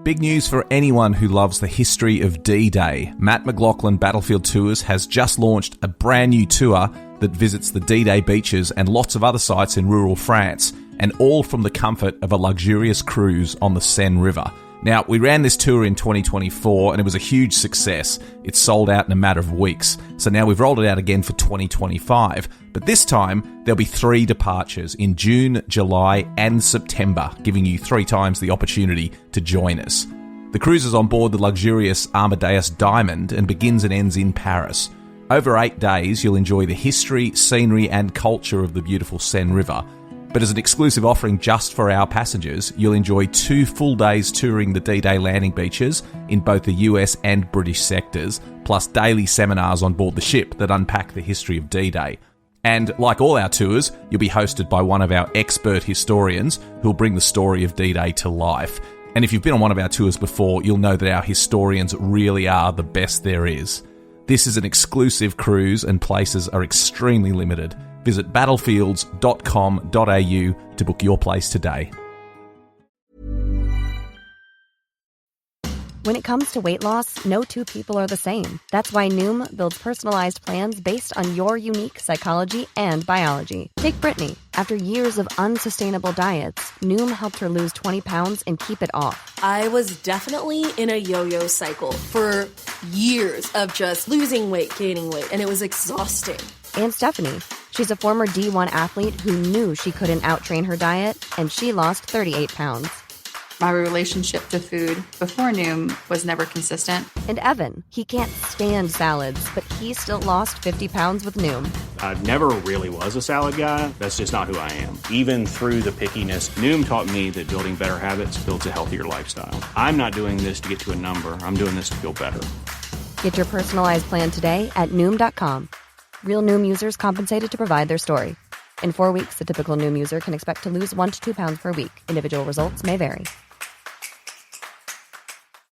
Big news for anyone who loves the history of D-Day. Matt McLachlan Battlefield Tours has just launched a brand new tour that visits the D-Day beaches and lots of other sites in rural France, and all from the comfort of a luxurious cruise on the Seine River. Now, we ran this tour in 2024 and it was a huge success. It sold out in a matter of weeks. So now we've rolled it out again for 2025. But this time, there'll be 3 departures in June, July and September, giving you 3 times the opportunity to join us. The cruise is on board the luxurious Amadeus Diamond and begins and ends in Paris. Over 8 days, you'll enjoy the history, scenery and culture of the beautiful Seine River. But as an exclusive offering just for our passengers, you'll enjoy 2 full days touring the D-Day landing beaches in both the US and British sectors, plus daily seminars on board the ship that unpack the history of D-Day. And like all our tours, you'll be hosted by one of our expert historians who'll bring the story of D-Day to life. And if you've been on one of our tours before, you'll know that our historians really are the best there is. This is an exclusive cruise and places are extremely limited. Visit battlefields.com.au to book your place today. When it comes to weight loss, no 2 people are the same. That's why Noom builds personalized plans based on your unique psychology and biology. Take Brittany. After years of unsustainable diets, Noom helped her lose 20 pounds and keep it off. I was definitely in a yo-yo cycle for years of just losing weight, gaining weight, and it was exhausting. And Stephanie. She's a former D1 athlete who knew she couldn't out-train her diet, and she lost 38 pounds. My relationship to food before Noom was never consistent. And Evan, he can't stand salads, but he still lost 50 pounds with Noom. I never really was a salad guy. That's just not who I am. Even through the pickiness, Noom taught me that building better habits builds a healthier lifestyle. I'm not doing this to get to a number. I'm doing this to feel better. Get your personalized plan today at Noom.com. Real Noom users compensated to provide their story. In 4 weeks, the typical Noom user can expect to lose 1 to 2 pounds per week. Individual results may vary.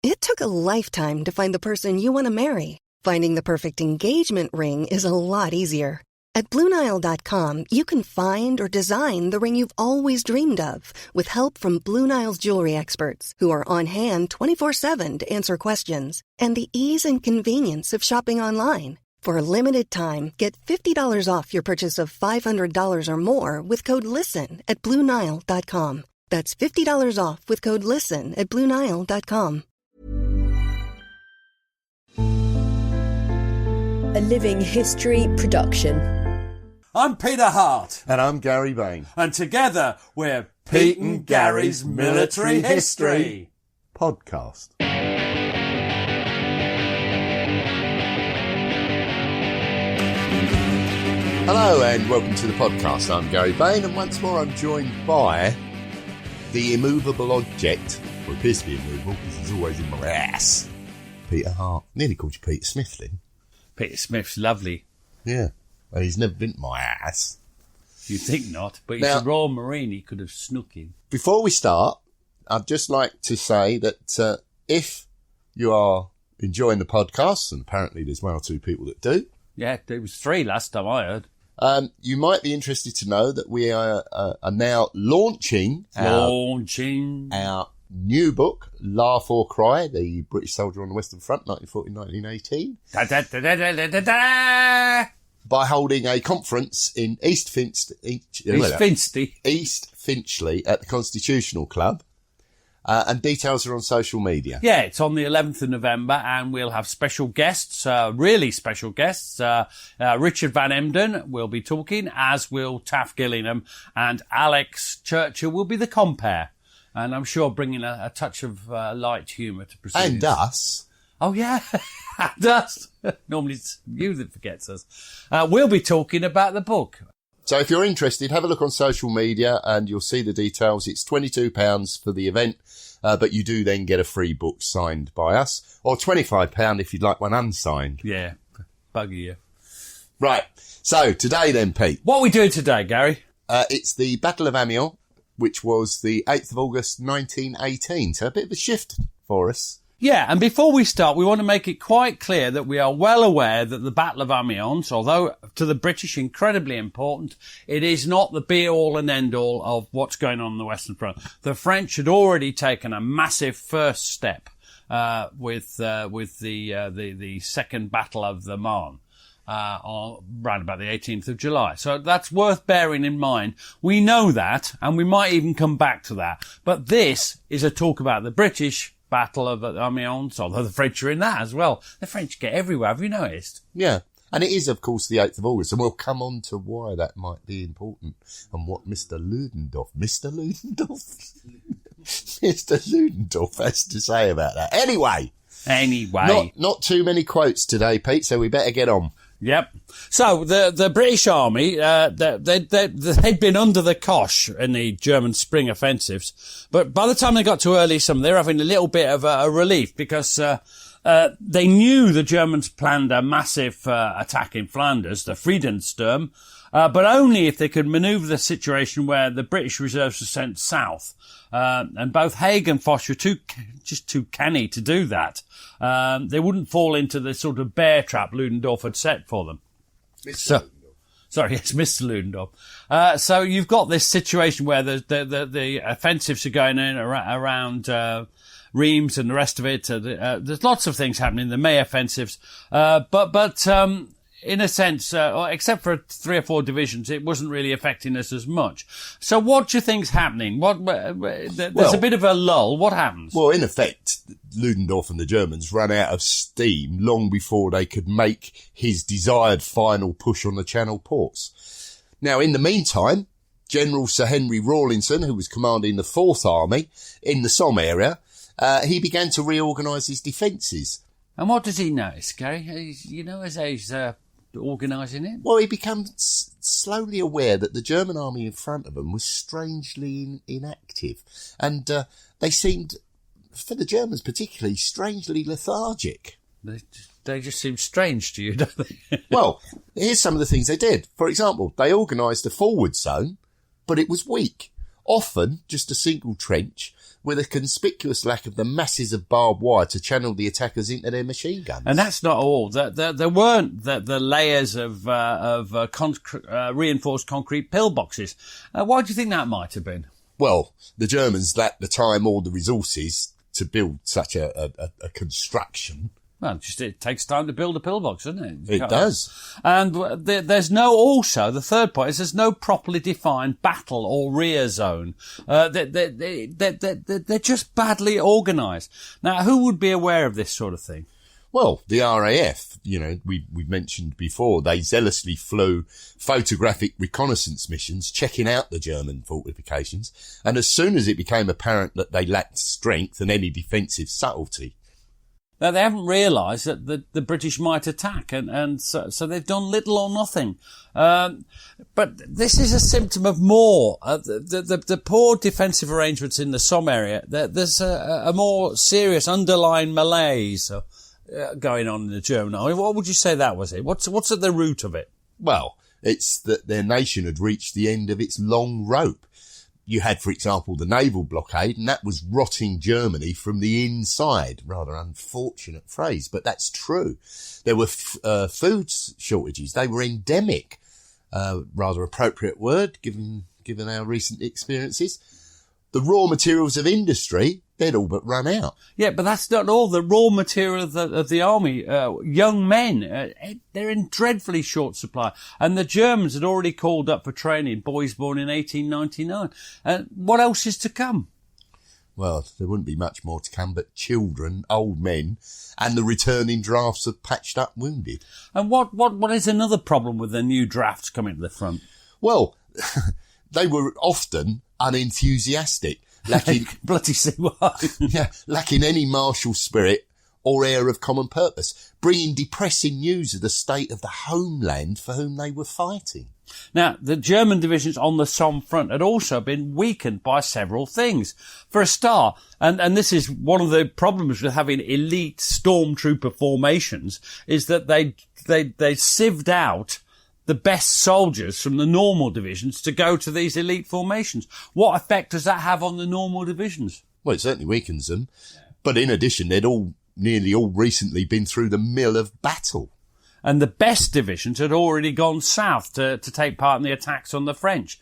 It took a lifetime to find the person you want to marry. Finding the perfect engagement ring is a lot easier. At BlueNile.com, you can find or design the ring you've always dreamed of with help from Blue Nile's jewelry experts who are on hand 24/7 to answer questions. And the ease and convenience of shopping online. For a limited time, get $50 off your purchase of $500 or more with code LISTEN at BlueNile.com. That's $50 off with code LISTEN at BlueNile.com. A Living History production. I'm Peter Hart. And I'm Gary Bain. And together we're Pete and Gary's Military History Podcast. Hello and welcome to the podcast. I'm Gary Bain and once more I'm joined by the immovable object, or it appears to be immovable because he's always in my ass, Peter Hart. Nearly called you Peter Smith then. Peter Smith's lovely. Yeah, well, he's never been to my ass. You'd think not, but he's Now, a Royal Marine, he could have snuck in. Before we start, I'd just like to say that if you are enjoying the podcast, and apparently there's 1 or 2 people that do. Yeah, there was 3 last time I heard. You might be interested to know that we are now launching our new book, Laugh or Cry, the British Soldier on the Western Front, 1914-1918, by holding a conference in East Finchley at the Constitutional Club. And details are on social media. Yeah, it's on the 11th of November and we'll have special guests, really special guests. Richard Van Emden will be talking, as will Taff Gillingham, and Alex Churchill will be the compere. And I'm sure bringing a touch of light humour to proceed. And us. Oh, yeah, and us. Normally it's you that forgets us. We'll be talking about the book. So if you're interested, have a look on social media and you'll see the details. It's £22 for the event, but you do then get a free book signed by us, or £25 if you'd like one unsigned. Yeah, bugger you. Right, so today then, Pete. What are we doing today, Gary? It's the Battle of Amiens, which was the 8th of August 1918, so a bit of a shift for us. Yeah, and before we start, we want to make it quite clear that we are well aware that the Battle of Amiens, although to the British, incredibly important. It is not the be-all and end-all of what's going on the Western Front. The French had already taken a massive first step with the Second Battle of the Marne. Around about the 18th of July. So that's worth bearing in mind. We know that, and we might even come back to that. But this is a talk about the British Battle of Amiens, although the French are in that as well. The French get everywhere, have you noticed? Yeah. And it is, of course, the 8th of August, and we'll come on to why that might be important and what Mr. Ludendorff has to say about that. Anyway. Not too many quotes today, Pete, so we better get on. Yep. So the British Army, they'd been under the cosh in the German spring offensives, but by the time they got to early summer, they were having a little bit of a relief because they knew the Germans planned a massive attack in Flanders, the Friedensturm, but only if they could manoeuvre the situation where the British reserves were sent south. And both Haig and Foch were just too canny to do that. They wouldn't fall into the sort of bear trap Ludendorff had set for them. Sorry, it's Mr. Ludendorff. So you've got this situation where the offensives are going in around Reims and the rest of it. There's lots of things happening, the May offensives. But in a sense, except for 3 or 4 divisions, it wasn't really affecting us as much. So what do you think's happening? There's a bit of a lull. What happens? Well, in effect, Ludendorff and the Germans ran out of steam long before they could make his desired final push on the Channel ports. Now, in the meantime, General Sir Henry Rawlinson, who was commanding the 4th Army in the Somme area, he began to reorganise his defences. And what does he notice, Gary? As he's organising it? Well, he becomes slowly aware that the German army in front of him was strangely inactive. And they seemed, for the Germans particularly, strangely lethargic. They just seem strange to you, don't they? Well, here's some of the things they did. For example, they organised a forward zone, but it was weak. Often just a single trench with a conspicuous lack of the masses of barbed wire to channel the attackers into their machine guns. And that's not all. There weren't the layers of reinforced concrete pillboxes. Why do you think that might have been? Well, the Germans lacked the time or the resources to build such a construction. Well, it takes time to build a pillbox, doesn't it? It does. And there's the third point is there's no properly defined battle or rear zone. They're just badly organised. Now, who would be aware of this sort of thing? Well, the RAF, we've mentioned before, they zealously flew photographic reconnaissance missions checking out the German fortifications. And as soon as it became apparent that they lacked strength and any defensive subtlety, now, they haven't realised that the British might attack, and so they've done little or nothing. But this is a symptom of more. The poor defensive arrangements in the Somme area, there's a more serious underlying malaise going on in the German army. What would you say that was it? What's at the root of it? Well, it's that their nation had reached the end of its long rope. You had, for example, the naval blockade, and that was rotting Germany from the inside. Rather unfortunate phrase, but that's true. There were food shortages. They were endemic. Rather appropriate word, given our recent experiences. The raw materials of industry, they'd all but run out. Yeah, but that's not all. The raw material of the army, young men, they're in dreadfully short supply. And the Germans had already called up for training boys born in 1899. And what else is to come? Well, there wouldn't be much more to come but children, old men, and the returning drafts of patched up wounded. And what is another problem with the new drafts coming to the front? Well, they were often unenthusiastic, lacking bloody see why. Yeah, lacking any martial spirit or air of common purpose, bringing depressing news of the state of the homeland for whom they were fighting. Now, the German divisions on the Somme front had also been weakened by several things. For a start, and this is one of the problems with having elite stormtrooper formations, is that they sieved out the best soldiers from the normal divisions to go to these elite formations. What effect does that have on the normal divisions? Well, it certainly weakens them. But in addition, they'd nearly all recently been through the mill of battle. and the best divisions had already gone south to take part in the attacks on the French.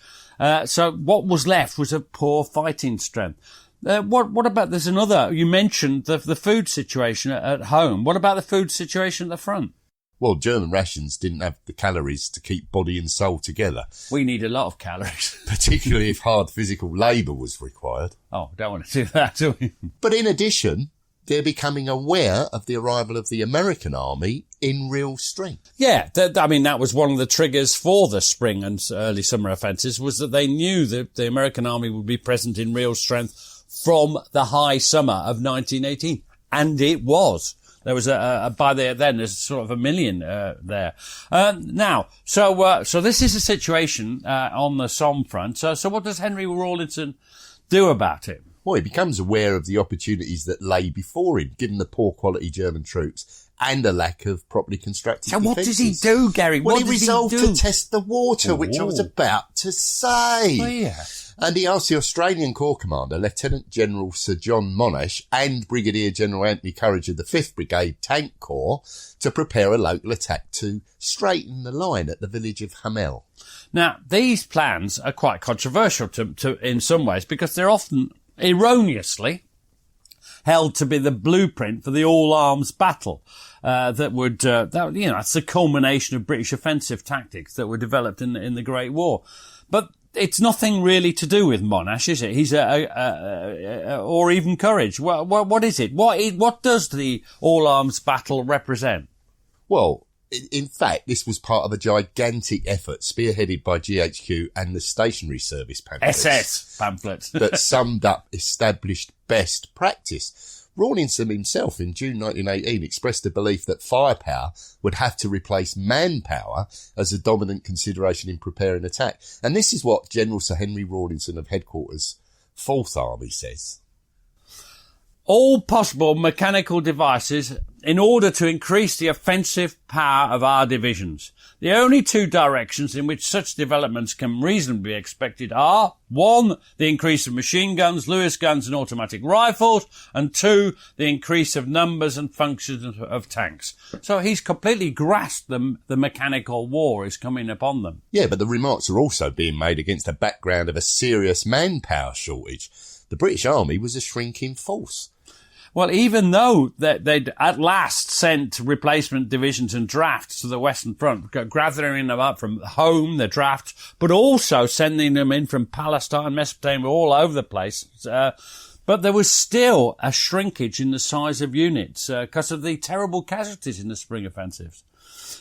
So what was left was a poor fighting strength. What about, there's another, you mentioned the food situation at home. What about the food situation at the front? Well, German rations didn't have the calories to keep body and soul together. We need a lot of calories. Particularly if hard physical labour was required. Oh, don't want to do that, do we? But in addition, they're becoming aware of the arrival of the American army in real strength. Yeah, that was one of the triggers for the spring and early summer offences, was that they knew that the American army would be present in real strength from the high summer of 1918. And it was. There was by then there's sort of 1 million there. So this is a situation on the Somme front. So what does Henry Rawlinson do about it? Well, he becomes aware of the opportunities that lay before him, given the poor quality German troops and a lack of properly constructed So defences. what does he do, Gary? Well, What he does resolved he do? to test the water, which I was about to say. Oh, yeah. And he asked the Australian Corps Commander, Lieutenant General Sir John Monash, and Brigadier General Anthony Courage of the 5th Brigade Tank Corps to prepare a local attack to straighten the line at the village of Hamel. Now, these plans are quite controversial to in some ways, because they're often erroneously held to be the blueprint for the all-arms battle that's the culmination of British offensive tactics that were developed in the Great War. But it's nothing really to do with Monash, is it? He's or even Courage. What is it? What does the all-arms battle represent? Well, in fact, this was part of a gigantic effort spearheaded by GHQ and the Stationary Service pamphlets. SS pamphlets. that summed up established best practice. Rawlinson himself in June 1918 expressed the belief that firepower would have to replace manpower as a dominant consideration in preparing attack. And this is what General Sir Henry Rawlinson of Headquarters 4th Army says. All possible mechanical devices in order to increase the offensive power of our divisions. The only two directions in which such developments can reasonably be expected are 1, the increase of machine guns, Lewis guns and automatic rifles, and 2, the increase of numbers and functions of tanks. So he's completely grasped the mechanical war is coming upon them. Yeah, but the remarks are also being made against a background of a serious manpower shortage. The British Army was a shrinking force. Well, even though they'd at last sent replacement divisions and drafts to the Western Front, gathering them up from home, the draft, but also sending them in from Palestine, Mesopotamia, all over the place. But there was still a shrinkage in the size of units because of the terrible casualties in the spring offensives.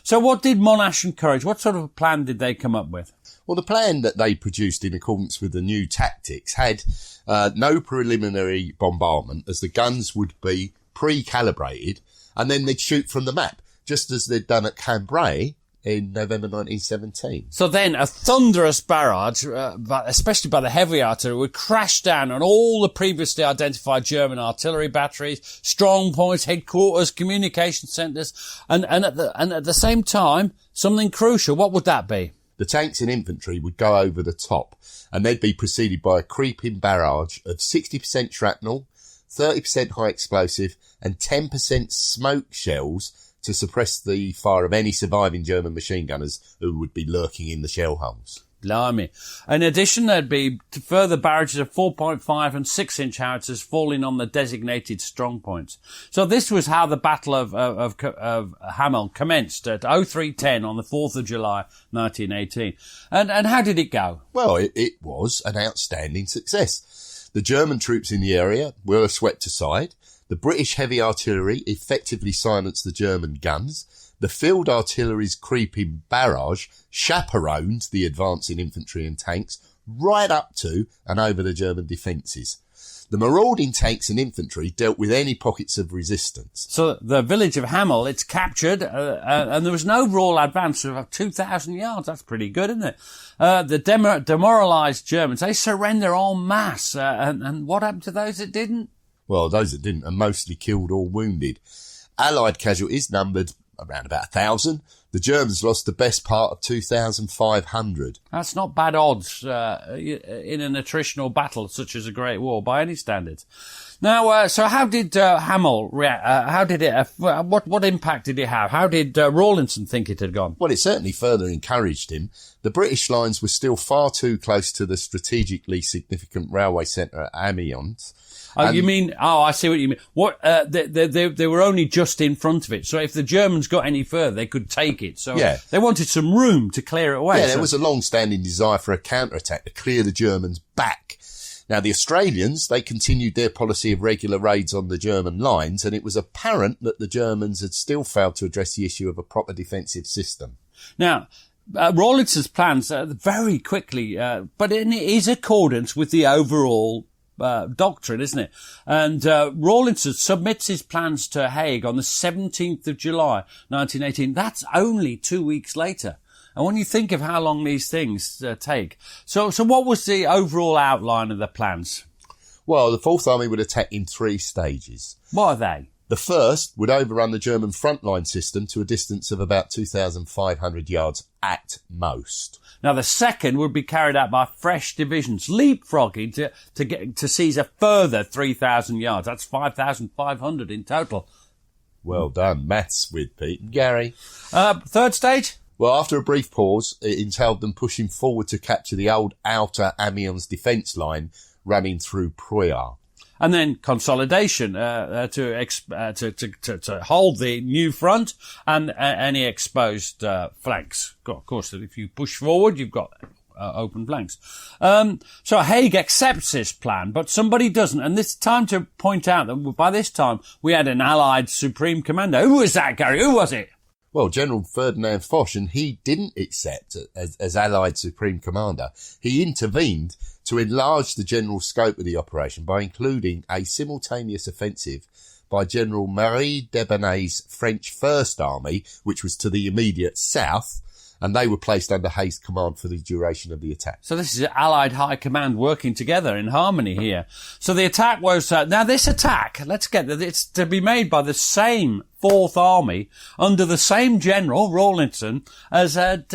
So what did Monash and Courage, what sort of a plan did they come up with? Well, the plan that they produced in accordance with the new tactics had no preliminary bombardment, as the guns would be pre-calibrated and then they'd shoot from the map, just as they'd done at Cambrai in November 1917. So then a thunderous barrage, especially by the heavy artillery, would crash down on all the previously identified German artillery batteries, strong points, headquarters, communication centres, and at the same time, something crucial. What would that be? The tanks and infantry would go over the top, and they'd be preceded by a creeping barrage of 60% shrapnel, 30% high explosive, and 10% smoke shells to suppress the fire of any surviving German machine gunners who would be lurking in the shell holes. Blimey. In addition, there'd be further barrages of 4.5 and 6-inch howitzers falling on the designated strong points. So this was how the Battle of Hamel commenced at 03:10 on the 4th of July, 1918. And how did it go? Well, it was an outstanding success. The German troops in the area were swept aside. The British heavy artillery effectively silenced the German guns. The field artillery's creeping barrage chaperoned the advancing infantry and tanks right up to and over the German defences. The marauding tanks and infantry dealt with any pockets of resistance. So the village of Hamel, it's captured, and there was an overall advance of 2,000 yards. That's pretty good, isn't it? The demoralised Germans, they surrender en masse. And what happened to those that didn't? Well, those that didn't are mostly killed or wounded. Allied casualties numbered around about 1,000. the Germans lost the best part of 2,500. That's not bad odds in an attritional battle such as a Great War by any standards. Now, so how did Hamel react? How did it? What impact did it have? How did Rawlinson think it had gone? Well, it certainly further encouraged him. The British lines were still far too close to the strategically significant railway centre at Amiens. Oh, you mean? Oh, I see what you mean. What? They were only just in front of it, so if the Germans got any further, they could take it. So they wanted some room to clear it away. Yeah, there was a long-standing desire for a counter-attack to clear the Germans back. Now, the Australians, they continued their policy of regular raids on the German lines, and it was apparent that the Germans had still failed to address the issue of a proper defensive system. Now, Rawlinson's plans very quickly, but in his accordance with the overall doctrine, isn't it? And Rawlinson submits his plans to Haig on the 17th of July, 1918. That's only 2 weeks later. And when you think of how long these things take. So what was the overall outline of the plans? Well, the Fourth Army would attack in 3 stages. What are they? The first would overrun the German frontline system to a distance of about 2,500 yards at most. Now, the second would be carried out by fresh divisions, leapfrogging to seize a further 3,000 yards. That's 5,500 in total. Well done. Maths with Pete and Gary. Third stage? Well, after a brief pause, it entailed them pushing forward to capture the old outer Amiens defence line running through Preuilles. And then consolidation to hold the new front and any exposed flanks. Of course, if you push forward, you've got open flanks. So Haig accepts this plan, but somebody doesn't. And it's time to point out that by this time we had an Allied Supreme Commander. Who was that, Gary? Who was it? Well, General Ferdinand Foch, and he didn't accept as Allied Supreme Commander. He intervened to enlarge the general scope of the operation by including a simultaneous offensive by General Marie Debonnay's French First Army, which was to the immediate south, and they were placed under Haig's command for the duration of the attack. So this is Allied High Command working together in harmony here. So the attack was, now this attack, let's get that, it's to be made by the same Fourth Army under the same General, Rawlinson, as had,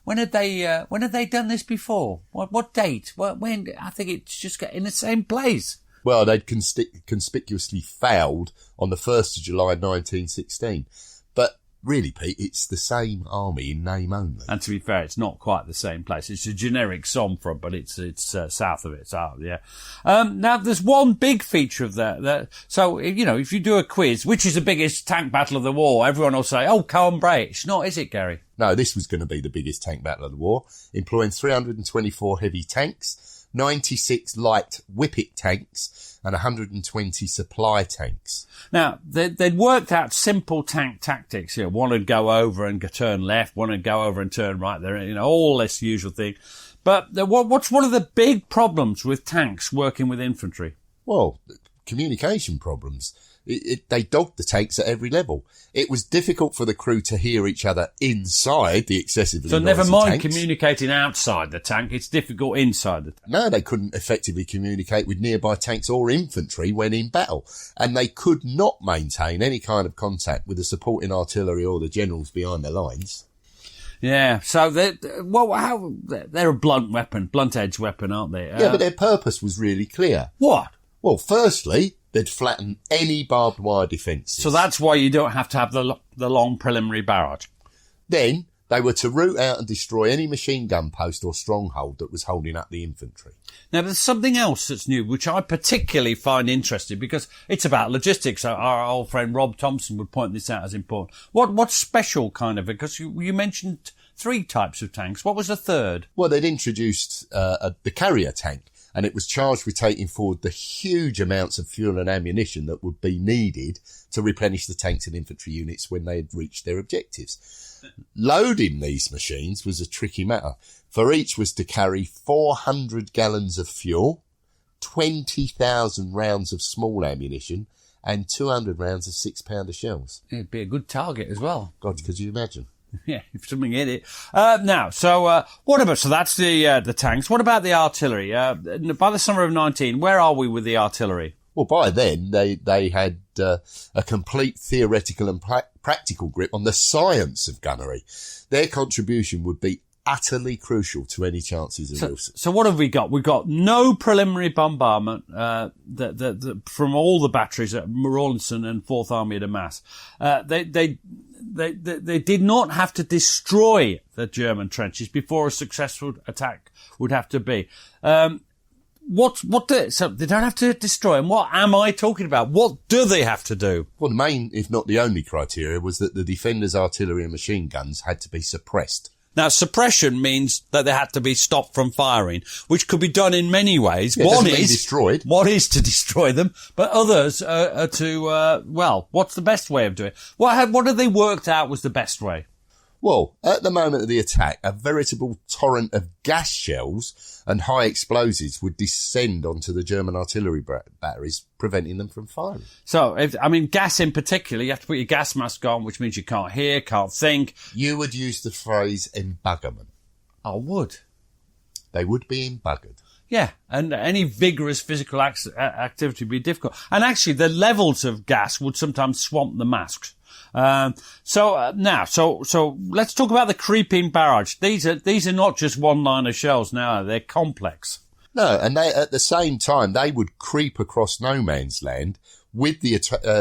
when had they done this before? What date? When? I think it's just in the same place. Well, they'd conspicuously failed on the 1st of July 1916. But really, Pete, it's the same army in name only. And to be fair, it's not quite the same place. It's a generic Somme, but it's south of it. So, yeah. Now, there's one big feature of that. So, you know, if you do a quiz, which is the biggest tank battle of the war, everyone will say, oh, Cambrai. It's not, is it, Gary? No, this was going to be the biggest tank battle of the war, employing 324 heavy tanks, 96 light Whippet tanks, and 120 supply tanks. Now, they'd worked out simple tank tactics. You know, one would go over and turn left, one would go over and turn right. There, you know, all this usual thing. But what's one of the big problems with tanks working with infantry? Well, communication problems. They dogged the tanks at every level. It was difficult for the crew to hear each other inside the excessively noisy tanks. So never mind communicating outside the tank, it's difficult inside the tank. No, they couldn't effectively communicate with nearby tanks or infantry when in battle. And they could not maintain any kind of contact with the supporting artillery or the generals behind their lines. Yeah, so they're a blunt edge weapon, aren't they? Yeah, but their purpose was really clear. What? Well, firstly, they'd flatten any barbed wire defences. So that's why you don't have to have the long preliminary barrage. Then they were to root out and destroy any machine gun post or stronghold that was holding up the infantry. Now, there's something else that's new, which I particularly find interesting because it's about logistics. Our old friend Rob Thompson would point this out as important. What's special kind of it? Because you mentioned 3 types of tanks. What was the third? Well, they'd introduced the carrier tank. And it was charged with taking forward the huge amounts of fuel and ammunition that would be needed to replenish the tanks and infantry units when they had reached their objectives. Loading these machines was a tricky matter, for each was to carry 400 gallons of fuel, 20,000 rounds of small ammunition, and 200 rounds of 6-pounder shells. It'd be a good target as well. God, could you imagine? Yeah, if something hit it. What about, so that's the tanks. What about the artillery? By the summer of 19, where are we with the artillery? Well, by then, they had a complete theoretical and practical grip on the science of gunnery. Their contribution would be utterly crucial to any chances of real success. So what have we got? We've got no preliminary bombardment from all the batteries at Rawlinson and 4th Army at Amiens. They did not have to destroy the German trenches before a successful attack would have to be. So they don't have to destroy them. What am I talking about? What do they have to do? Well, the main, if not the only criteria, was that the defenders' artillery and machine guns had to be suppressed. Now, suppression means that they had to be stopped from firing, which could be done in many ways. Yeah, one is destroyed. One is to destroy them, but others are to, what's the best way of doing it? What have they worked out was the best way? Well, at the moment of the attack, a veritable torrent of gas shells and high explosives would descend onto the German artillery batteries, preventing them from firing. So, gas in particular, you have to put your gas mask on, which means you can't hear, can't think. You would use the phrase embuggerment. I would. They would be embuggered. Yeah, and any vigorous physical activity would be difficult. And actually, the levels of gas would sometimes swamp the masks. So let's talk about the creeping barrage. These are not just one-liner shells now, they're complex. No, and they, at the same time, they would creep across no man's land with the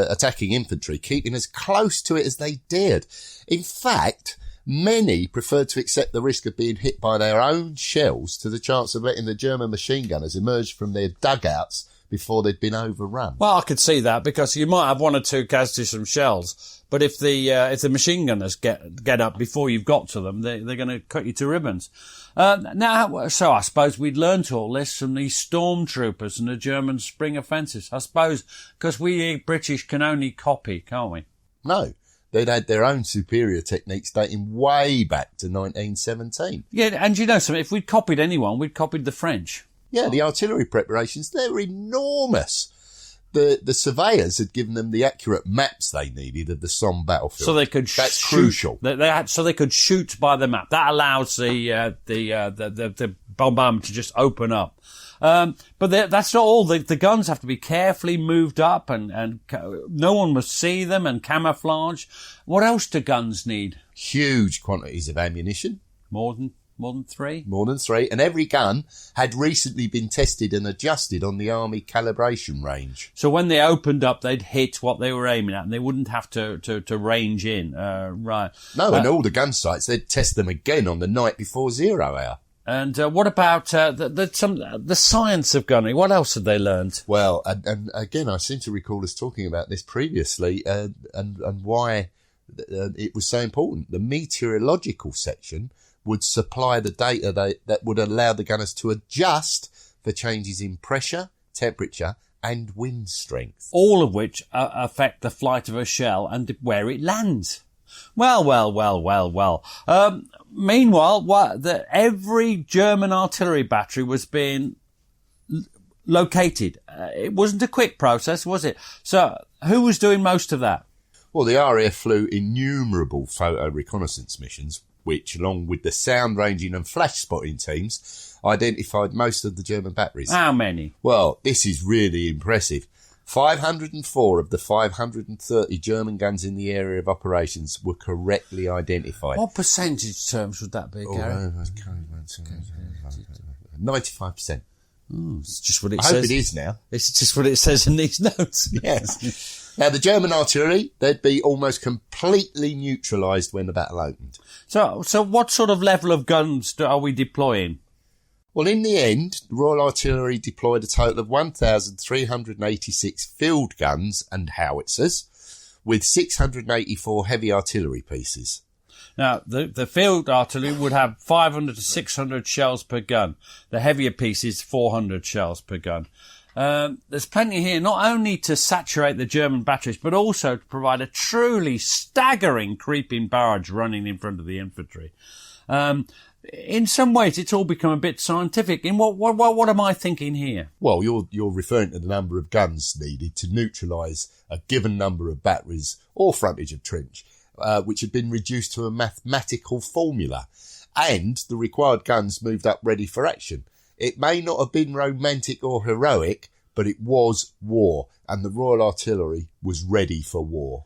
attacking infantry, keeping as close to it as they dared. In fact, many preferred to accept the risk of being hit by their own shells to the chance of letting the German machine gunners emerge from their dugouts before they'd been overrun. Well, I could see that, because you might have one or two casualties from shells, but if the machine gunners get up before you've got to them, they're going to cut you to ribbons. So I suppose we'd learnt all this from these stormtroopers and the German spring offensives. I suppose because we British can only copy, can't we? No. They'd had their own superior techniques dating way back to 1917. Yeah, and you know something, if we'd copied anyone, we'd copied the French. Yeah, the artillery preparations, they're enormous. The surveyors had given them the accurate maps they needed of the Somme battlefield. So they could That's crucial. So they could shoot by the map. That allows the bombardment to just open up. But that's not all. The guns have to be carefully moved up and no one must see them, and camouflage. What else do guns need? Huge quantities of ammunition. More than 3? More than 3. And every gun had recently been tested and adjusted on the Army calibration range. So when they opened up, they'd hit what they were aiming at, and they wouldn't have to range in. Right. No, and all the gun sites, they'd test them again on the night before 0 hour. And what about the science of gunnery? What else had they learned? Well, and again, I seem to recall us talking about this previously, and why it was so important. The meteorological section would supply the data that would allow the gunners to adjust for changes in pressure, temperature, and wind strength. All of which affect the flight of a shell and where it lands. Well. Meanwhile, every German artillery battery was being located. It wasn't a quick process, was it? So who was doing most of that? Well, the RAF flew innumerable photo reconnaissance missions, which, along with the sound ranging and flash spotting teams, identified most of the German batteries. How many? Well, this is really impressive. 504 of the 530 German guns in the area of operations were correctly identified. What percentage terms would that be, Gary? 95%. It's just what it I says. hope it is now. It's just what it says in these notes. Yes. Now, the German artillery, they'd be almost completely neutralised when the battle opened. So what sort of level of guns are we deploying? Well, in the end, the Royal Artillery deployed a total of 1,386 field guns and howitzers, with 684 heavy artillery pieces. Now, the field artillery would have 500 to 600 shells per gun. The heavier pieces, 400 shells per gun. There's plenty here, not only to saturate the German batteries, but also to provide a truly staggering creeping barrage running in front of the infantry. In some ways, it's all become a bit scientific. In what am I thinking here? Well, you're referring to the number of guns needed to neutralise a given number of batteries or frontage of trench, which had been reduced to a mathematical formula, and the required guns moved up ready for action. It may not have been romantic or heroic, but it was war, and the Royal Artillery was ready for war.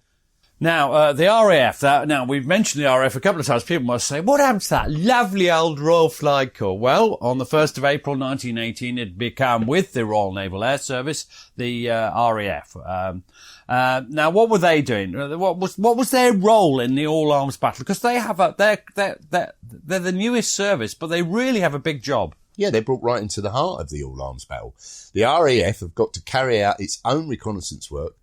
Now, the RAF, now we've mentioned the RAF a couple of times. People must say, what happened to that lovely old Royal Flying Corps? Well, on the 1st of April 1918, it became, with the Royal Naval Air Service, the RAF. Now, what were they doing? What was their role in the All Arms Battle? Because they have they're the newest service, but they really have a big job. Yeah, they're brought right into the heart of the All Arms Battle. The RAF have got to carry out its own reconnaissance work,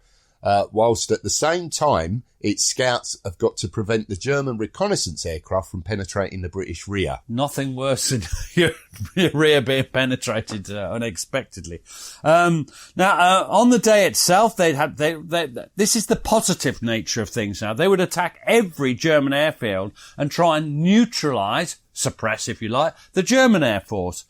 whilst at the same time, its scouts have got to prevent the German reconnaissance aircraft from penetrating the British rear. Nothing worse than your rear being penetrated unexpectedly. Now, on the day itself, this is the positive nature of things now. They would attack every German airfield and try and neutralise, suppress, if you like, the German Air Force.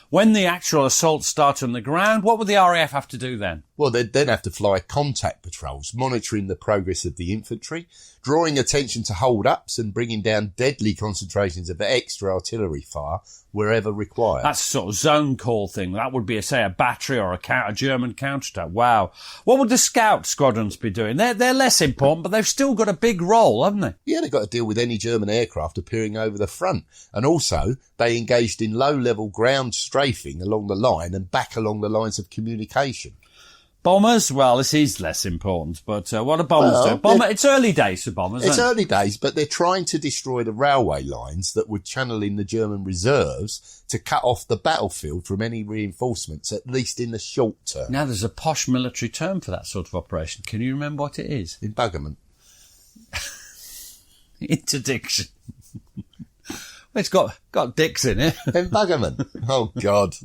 When the actual assault started on the ground, what would the RAF have to do then? Well, they'd then have to fly contact patrols, monitoring the progress of the infantry, drawing attention to hold-ups and bringing down deadly concentrations of extra artillery fire wherever required. That's a sort of zone call thing. That would be, say, a battery or a German counterattack. Wow. What would the scout squadrons be doing? They're less important, but they've still got a big role, haven't they? Yeah, they've got to deal with any German aircraft appearing over the front. And also, they engaged in low-level ground strafing along the line and back along the lines of communication. Bombers? Well, this is less important, but what do bombers do? It's early days for bombers, It's early days, but they're trying to destroy the railway lines that would channel in the German reserves to cut off the battlefield from any reinforcements, at least in the short term. Now, there's a posh military term for that sort of operation. Can you remember what it is? Embuggerment. Interdiction. It's got dicks in it. Embuggerment. Oh, God.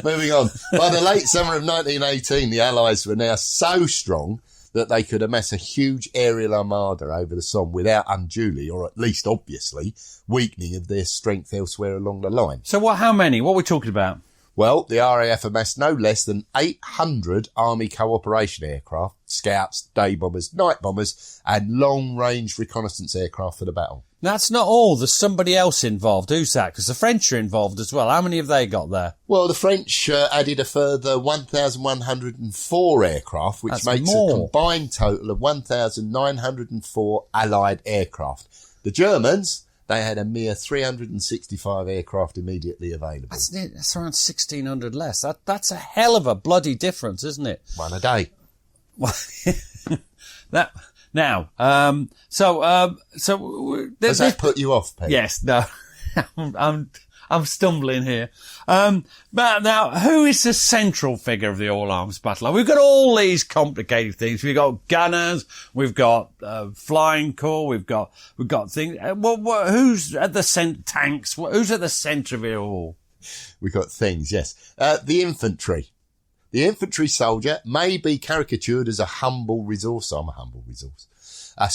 Moving on. By the late summer of 1918, the Allies were now so strong that they could amass a huge aerial armada over the Somme without unduly, or at least obviously, weakening of their strength elsewhere along the line. So how many? What are we talking about? Well, the RAF amassed no less than 800 Army cooperation aircraft, scouts, day bombers, night bombers, and long-range reconnaissance aircraft for the battle. That's not all. There's somebody else involved. Who's that? Because the French are involved as well. How many have they got there? Well, the French added a further 1,104 aircraft, which makes a combined total of 1,904 Allied aircraft. The Germans, they had a mere 365 aircraft immediately available. That's around 1,600 less. That's a hell of a bloody difference, isn't it? One a day. Now, does that put you off, Pete? Yes, no, I'm stumbling here. But now, who is the central figure of the All Arms Battle? We've got all these complicated things. We've got gunners, we've got flying corps, we've got things. Who's at the tanks? Who's at the centre of it all? We've got things, yes. The infantry. The infantry soldier may be caricatured as a humble resource. I'm a humble resource. A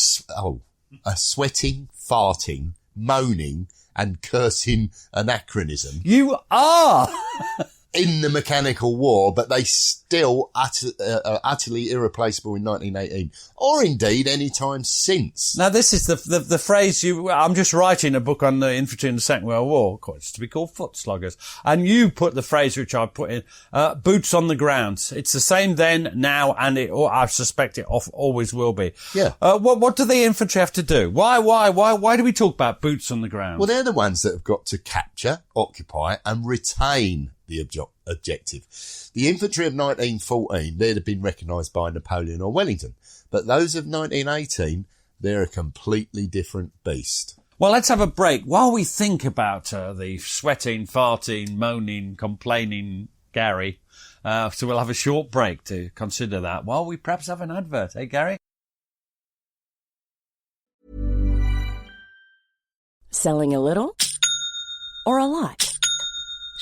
sweating, farting, moaning and cursing anachronism. You are! In the mechanical war, but they still utterly irreplaceable in 1918, or indeed any time since. Now, this is the phrase I'm just writing a book on the infantry in the Second World War. It's to be called foot sluggers. And you put the phrase which I put in, boots on the ground. It's the same then, now, and I suspect it always will be. Yeah. What do the infantry have to do? Why do we talk about boots on the ground? Well, they're the ones that have got to capture, occupy and retain the objective. The infantry of 1914, they'd have been recognised by Napoleon or Wellington. But those of 1918, they're a completely different beast. Well, let's have a break while we think about the sweating, farting, moaning, complaining Gary. So we'll have a short break to consider that while we perhaps have an advert. Hey, Gary? Selling a little or a lot?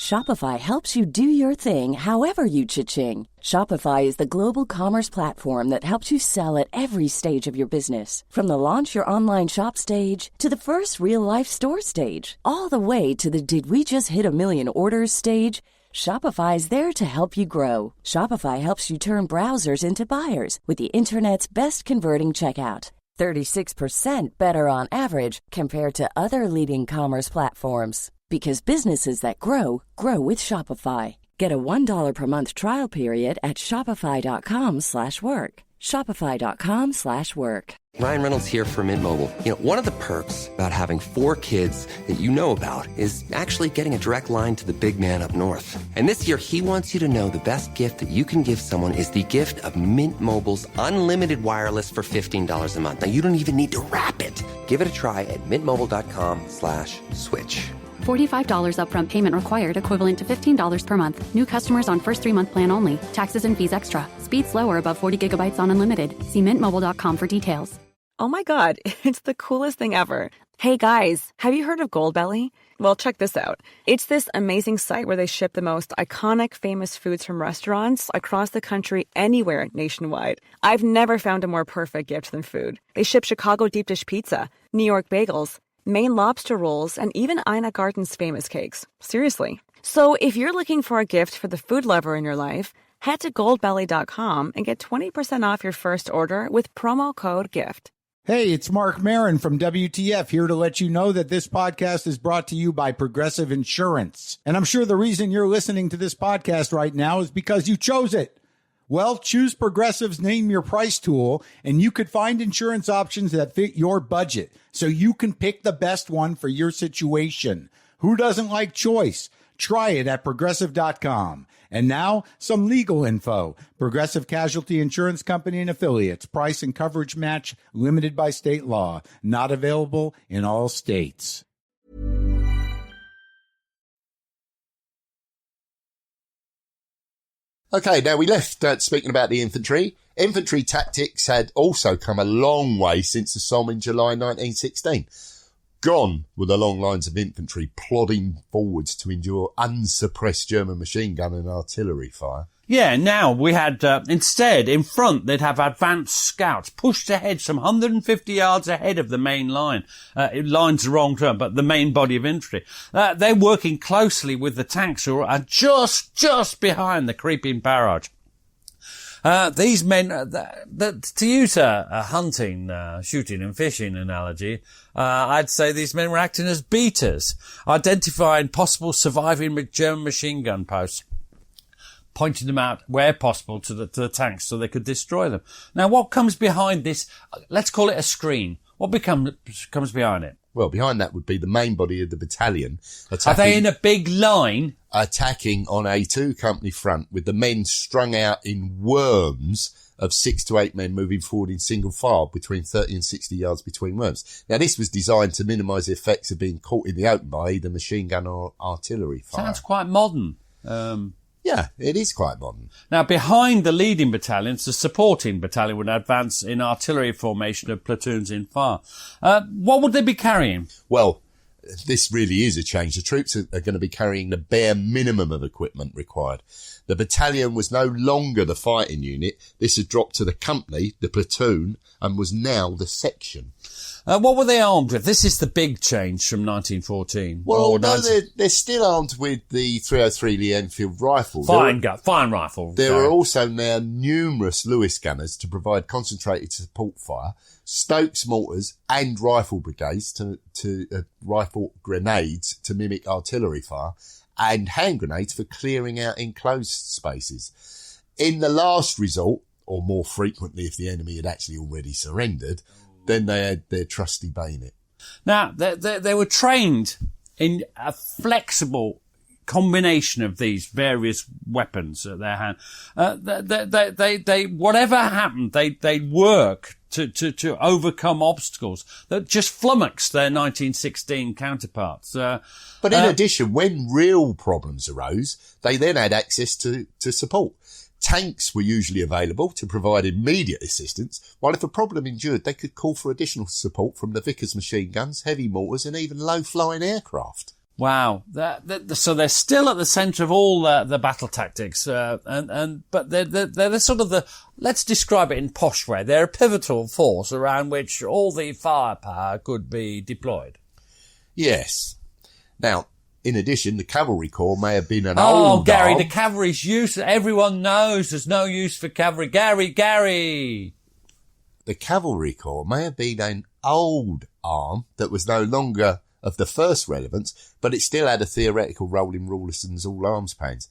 Shopify helps you do your thing however you cha-ching. Shopify is the global commerce platform that helps you sell at every stage of your business. From the launch your online shop stage to the first real-life store stage, all the way to the did we just hit a million orders stage. Shopify is there to help you grow. Shopify helps you turn browsers into buyers with the internet's best converting checkout. 36% better on average compared to other leading commerce platforms. Because businesses that grow, grow with Shopify. Get a $1 per month trial period at shopify.com/work. Shopify.com/work. Ryan Reynolds here from Mint Mobile. You know, one of the perks about having 4 kids that you know about is actually getting a direct line to the big man up north. And this year, he wants you to know the best gift that you can give someone is the gift of Mint Mobile's unlimited wireless for $15 a month. Now, you don't even need to wrap it. Give it a try at mintmobile.com/switch. $45 upfront payment required, equivalent to $15 per month. New customers on first 3-month plan only. Taxes and fees extra. Speed slower above 40 gigabytes on unlimited. See mintmobile.com for details. Oh my God, it's the coolest thing ever. Hey guys, have you heard of Goldbelly? Well, check this out. It's this amazing site where they ship the most iconic famous foods from restaurants across the country anywhere nationwide. I've never found a more perfect gift than food. They ship Chicago deep dish pizza, New York bagels, Maine lobster rolls, and even Ina Garten's famous cakes. Seriously. So if you're looking for a gift for the food lover in your life, head to goldbelly.com and get 20% off your first order with promo code GIFT. Hey, it's Mark Marin from WTF here to let you know that this podcast is brought to you by Progressive Insurance. And I'm sure the reason you're listening to this podcast right now is because you chose it. Well, choose Progressive's Name Your Price tool, and you could find insurance options that fit your budget, so you can pick the best one for your situation. Who doesn't like choice? Try it at Progressive.com. And now, some legal info. Progressive Casualty Insurance Company and Affiliates. Price and coverage match limited by state law. Not available in all states. Okay, now we left speaking about the infantry. Infantry tactics had also come a long way since the Somme in July 1916. Gone were the long lines of infantry plodding forwards to endure unsuppressed German machine gun and artillery fire. Yeah, now we had, instead, in front, they'd have advanced scouts pushed ahead some 150 yards ahead of the main line. Line's the wrong term, but the main body of infantry. They're working closely with the tanks who are just behind the creeping barrage. These men, to use a hunting, shooting and fishing analogy, I'd say these men were acting as beaters, identifying possible surviving German machine gun posts, pointing them out where possible to the tanks so they could destroy them. Now, what comes behind this? Let's call it a screen. What comes behind it? Well, behind that would be the main body of the battalion. Are they in a big line? Attacking on a 2-company front with the men strung out in worms of 6 to 8 men moving forward in single file between 30 and 60 yards between worms. Now, this was designed to minimise the effects of being caught in the open by either machine gun or artillery fire. Sounds quite modern. Yeah, it is quite modern. Now, behind the leading battalions, the supporting battalion would advance in artillery formation of platoons in fire. What would they be carrying? Well, this really is a change. The troops are going to be carrying the bare minimum of equipment required. The battalion was no longer the fighting unit. This had dropped to the company, the platoon, and was now the section. What were they armed with? This is the big change from 1914. Well, no, they're still armed with the 303 Lee Enfield rifle. Fine rifle. There are also now numerous Lewis gunners to provide concentrated support fire, Stokes mortars and rifle brigades to rifle grenades to mimic artillery fire, and hand grenades for clearing out enclosed spaces. In the last resort, or more frequently if the enemy had actually already surrendered, then they had their trusty bayonet. Now, they were trained in a flexible combination of these various weapons at their hand. They whatever happened, they'd work to overcome obstacles that just flummoxed their 1916 counterparts. But in addition, when real problems arose, they then had access to support. Tanks were usually available to provide immediate assistance, while if a problem endured, they could call for additional support from the Vickers machine guns, heavy mortars, and even low-flying aircraft. Wow. So they're still at the centre of all the battle tactics, but they're sort of let's describe it in posh way. They're a pivotal force around which all the firepower could be deployed. Yes. Now, in addition, the cavalry corps may have been an old Gary, arm. the cavalry's useless. Everyone knows there's no use for cavalry. Gary! The cavalry corps may have been an old arm that was no longer of the first relevance, but it still had a theoretical role in Rawlinson's all-arms plans.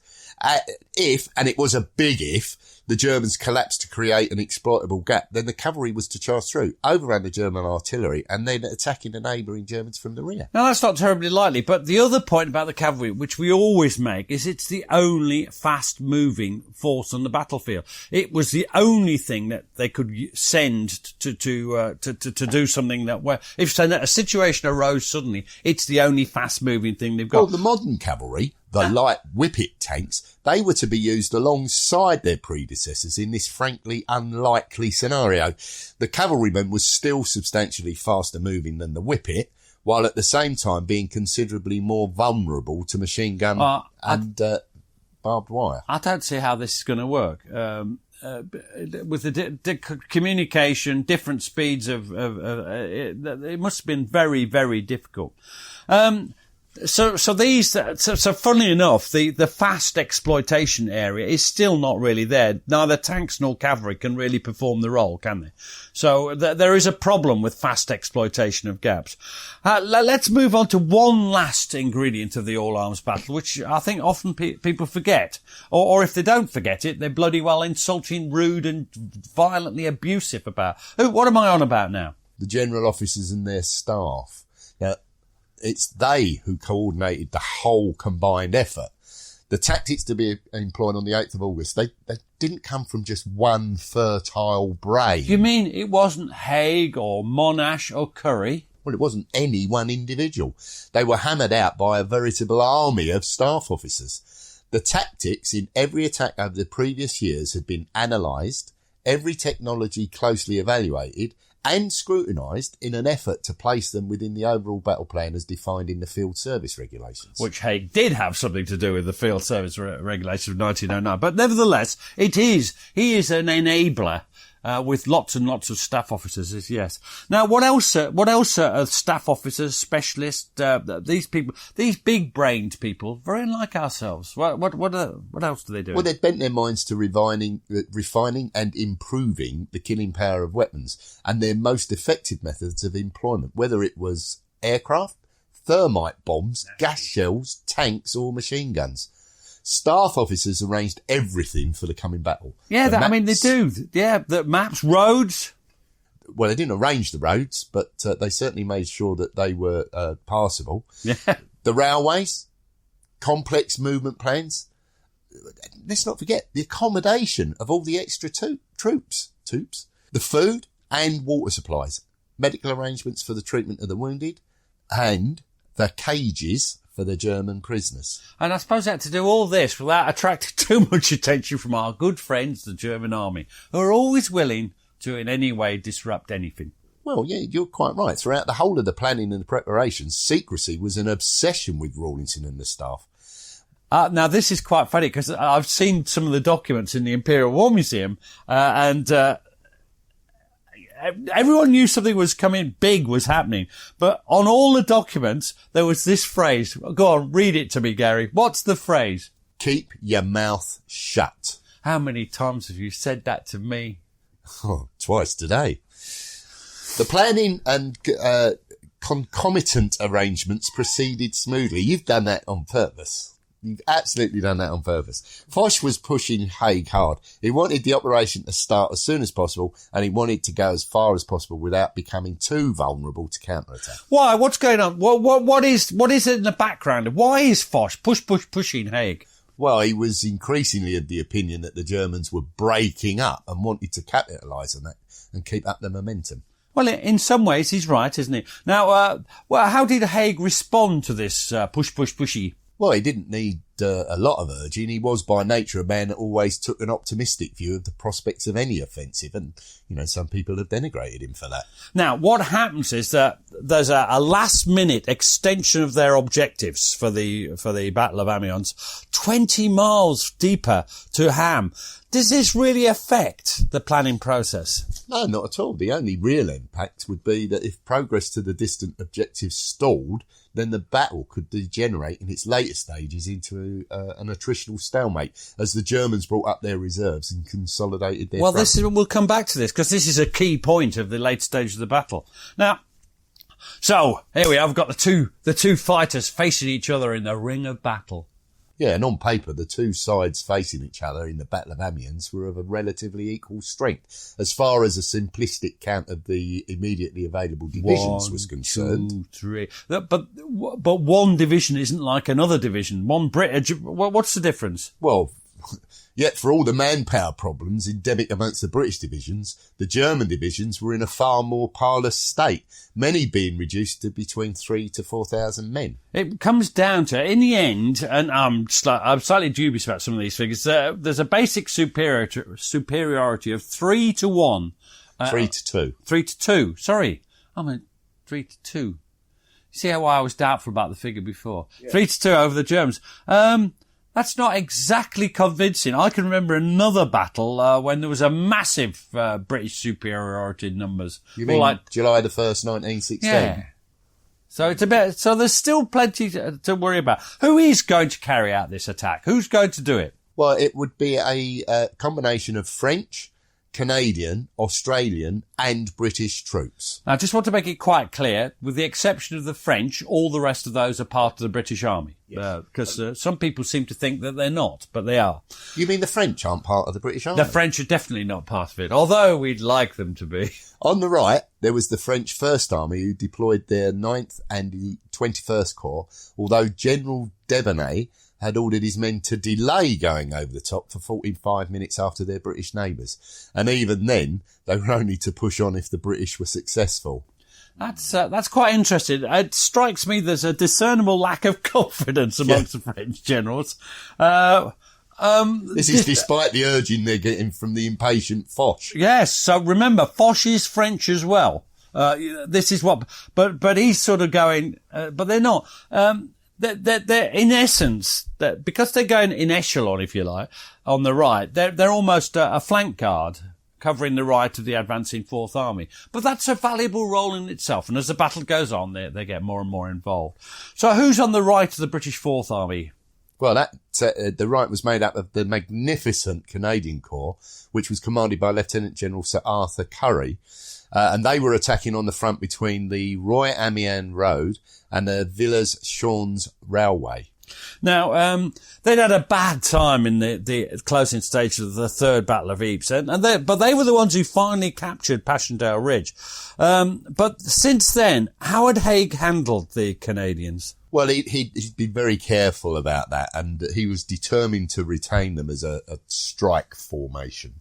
If, and it was a big if, the Germans collapsed to create an exploitable gap, then the cavalry was to charge through, overrun the German artillery, and then attacking the neighbouring Germans from the rear. Now, that's not terribly likely, but the other point about the cavalry, which we always make, is it's the only fast-moving force on the battlefield. It was the only thing that they could send to do something that, where, if a situation arose suddenly, it's the only fast-moving thing they've got. Well, the modern cavalry, the light whippet tanks, they were to be used alongside their predecessors in this frankly unlikely scenario. The cavalryman was still substantially faster moving than the whippet, while at the same time being considerably more vulnerable to machine gun and barbed wire. I don't see how this is going to work. With the communication, different speeds it must have been very, very difficult. So funnily enough, the fast exploitation area is still not really there. Neither tanks nor cavalry can really perform the role, can they? So there is a problem with fast exploitation of gaps. Let's move on to one last ingredient of the all-arms battle, which I think often people forget. Or if they don't forget it, they're bloody well insulting, rude and violently abusive about. What am I on about now? The general officers and their staff. Now, it's they who coordinated the whole combined effort. The tactics to be employed on the 8th of August, they didn't come from just one fertile brain. You mean it wasn't Haig or Monash or Curry? Well, it wasn't any one individual. They were hammered out by a veritable army of staff officers. The tactics in every attack over the previous years had been analysed, every technology closely evaluated, and scrutinised in an effort to place them within the overall battle plan as defined in the Field Service Regulations. Which Haig did have something to do with the Field Service Regulations of 1909. But nevertheless, he is an enabler with lots and lots of staff officers, yes. Now, what else are staff officers, specialists, these people, these big-brained people, very unlike ourselves? What else do they do? Well, they'd bent their minds to refining and improving the killing power of weapons and their most effective methods of employment, whether it was aircraft, thermite bombs, gas shells, tanks or machine guns. Staff officers arranged everything for the coming battle. Yeah, they do. Yeah, the maps, roads. Well, they didn't arrange the roads, but they certainly made sure that they were passable. Yeah. The railways, complex movement plans. Let's not forget the accommodation of all the extra troops, the food and water supplies, medical arrangements for the treatment of the wounded, and the cages for the German prisoners. And I suppose they had to do all this without attracting too much attention from our good friends, the German army, who are always willing to in any way disrupt anything. Well, yeah, you're quite right. Throughout the whole of the planning and the preparations, secrecy was an obsession with Rawlinson and the staff. Now, this is quite funny because I've seen some of the documents in the Imperial War Museum, and everyone knew something was coming, big was happening. But on all the documents, there was this phrase. Go on, read it to me, Gary. What's the phrase? Keep your mouth shut. How many times have you said that to me? Oh, twice today. The planning and concomitant arrangements proceeded smoothly. You've done that on purpose. You've absolutely done that on purpose. Foch was pushing Haig hard. He wanted the operation to start as soon as possible, and he wanted to go as far as possible without becoming too vulnerable to counterattack. Why? What's going on? What is it in the background? Why is Foch pushing Haig? Well, he was increasingly of the opinion that the Germans were breaking up and wanted to capitalise on that and keep up the momentum. Well, in some ways, he's right, isn't he? Now, how did Haig respond to this pushy? Well, he didn't need a lot of urging. He was by nature a man that always took an optimistic view of the prospects of any offensive. And, some people have denigrated him for that. Now, what happens is that there's a last-minute extension of their objectives for the Battle of Amiens, 20 miles deeper to Ham. Does this really affect the planning process? No, not at all. The only real impact would be that if progress to the distant objectives stalled, then the battle could degenerate in its later stages into an attritional stalemate as the Germans brought up their reserves and consolidated their front. We'll come back to this because this is a key point of the late stage of the battle. Now, So, here we are. I've got the two fighters facing each other in the ring of battle. Yeah, and on paper, the two sides facing each other in the Battle of Amiens were of a relatively equal strength, as far as a simplistic count of the immediately available divisions was concerned. 1, 2, 3. But one division isn't like another division. What's the difference? Well, yet for all the manpower problems endemic amongst the British divisions, the German divisions were in a far more parlous state, many being reduced to between 3,000 to 4,000 men. It comes down to, in the end, and I'm slightly dubious about some of these figures, there's a basic superiority of 3 to 1. 3 to 2. 3 to 2. Sorry. I meant 3 to 2. See how I was doubtful about the figure before? Yeah. 3 to 2 over the Germans. That's not exactly convincing. I can remember another battle when there was a massive British superiority in numbers. You mean like July the 1st, 1916? Yeah. So it's a bit. So there's still plenty to worry about. Who is going to carry out this attack? Who's going to do it? Well, it would be a combination of French, Canadian, Australian and British troops. I just want to make it quite clear, with the exception of the French, all the rest of those are part of the British Army. Because some people seem to think that they're not, but they are. You mean the French aren't part of the British Army? The French are definitely not part of it, although we'd like them to be. On the right, there was the French First Army who deployed their 9th and the 21st Corps, although General Debenay had ordered his men to delay going over the top for 45 minutes after their British neighbours. And even then, they were only to push on if the British were successful. That's quite interesting. It strikes me there's a discernible lack of confidence amongst the French generals. This is despite the urging they're getting from the impatient Foch. Yes, so remember, Foch is French as well. This is what, but he's sort of going, but they're not. They're in essence, because they're going in echelon, if you like, on the right, they're almost a flank guard covering the right of the advancing Fourth Army. But that's a valuable role in itself. And as the battle goes on, they get more and more involved. So who's on the right of the British Fourth Army? Well, the right was made up of the magnificent Canadian Corps, which was commanded by Lieutenant General Sir Arthur Currie. And they were attacking on the front between the Roye-Amiens Road and the Villers-Chans Railway. Now, they'd had a bad time in the closing stages of the Third Battle of Ypres, but they were the ones who finally captured Passchendaele Ridge. But since then, how had Haig handled the Canadians? Well, he'd been very careful about that, and he was determined to retain them as a strike formation.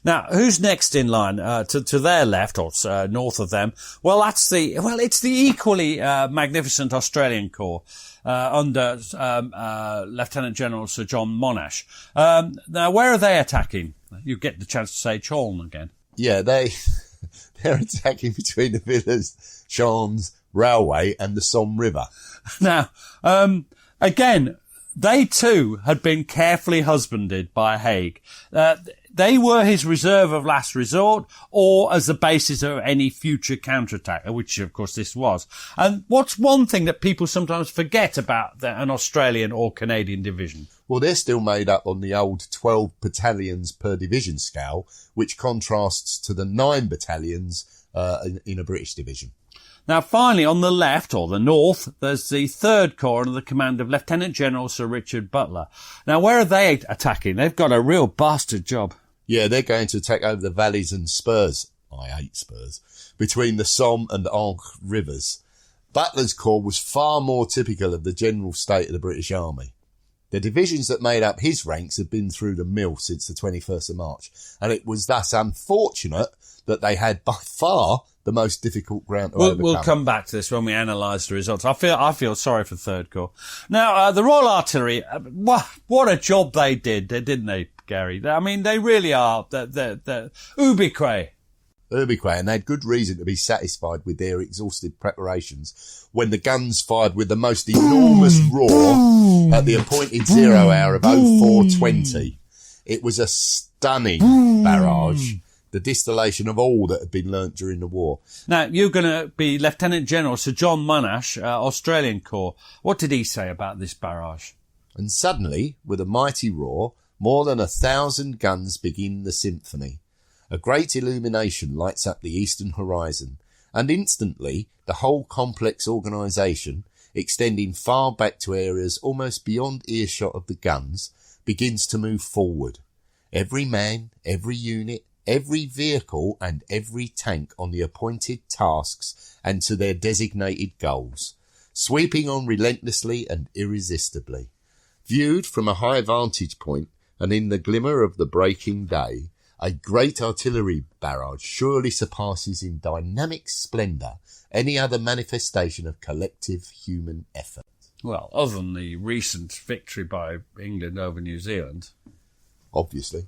Now, who's next in line to their left or north of them? Well, it's the equally magnificent Australian Corps under Lieutenant General Sir John Monash. Now, where are they attacking? You get the chance to say Chaulnes again. Yeah, they're attacking between the Villers-Chans Railway and the Somme River. Now, again, they too had been carefully husbanded by Haig. They were his reserve of last resort, or as the basis of any future counterattack, which of course this was. And what's one thing that people sometimes forget about an Australian or Canadian division? Well, they're still made up on the old 12 battalions per division scale, which contrasts to the 9 battalions in a British division. Now, finally, on the left, or the north, there's the Third Corps under the command of Lieutenant General Sir Richard Butler. Now, where are they attacking? They've got a real bastard job. Yeah, they're going to attack over the valleys and spurs. I hate spurs. Between the Somme and Ancre rivers. Butler's corps was far more typical of the general state of the British Army. The divisions that made up his ranks had been through the mill since the 21st of March, and it was thus unfortunate that they had by far the most difficult ground to overcome. We'll come back to this when we analyse the results. I feel sorry for Third Corps. Now, the Royal Artillery, what a job they did, didn't they, Gary? I mean, they really are the ubique. And they had good reason to be satisfied with their exhaustive preparations when the guns fired with the most enormous roar at the appointed 0 hour of 04:20. It was a stunning barrage. The distillation of all that had been learnt during the war. Now, you're going to be Lieutenant General Sir John Monash, Australian Corps. What did he say about this barrage? And suddenly, with a mighty roar, more than 1,000 guns begin the symphony. A great illumination lights up the eastern horizon, And instantly, the whole complex organisation, extending far back to areas almost beyond earshot of the guns, begins to move forward. Every man, every unit, every vehicle and every tank on the appointed tasks and to their designated goals, sweeping on relentlessly and irresistibly. Viewed from a high vantage point and in the glimmer of the breaking day, a great artillery barrage surely surpasses in dynamic splendour any other manifestation of collective human effort. Well, other than the recent victory by England over New Zealand. Obviously.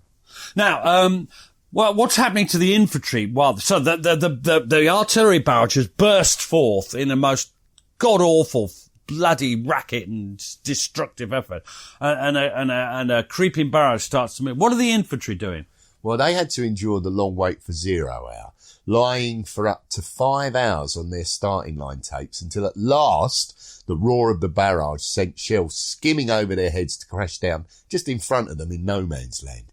Now, well, what's happening to the infantry? Well, so the artillery barrages burst forth in a most god-awful bloody racket and destructive effort, and a creeping barrage starts to move. What are the infantry doing? Well, they had to endure the long wait for 0 hour, lying for up to 5 hours on their starting line tapes until at last the roar of the barrage sent shells skimming over their heads to crash down just in front of them in no man's land.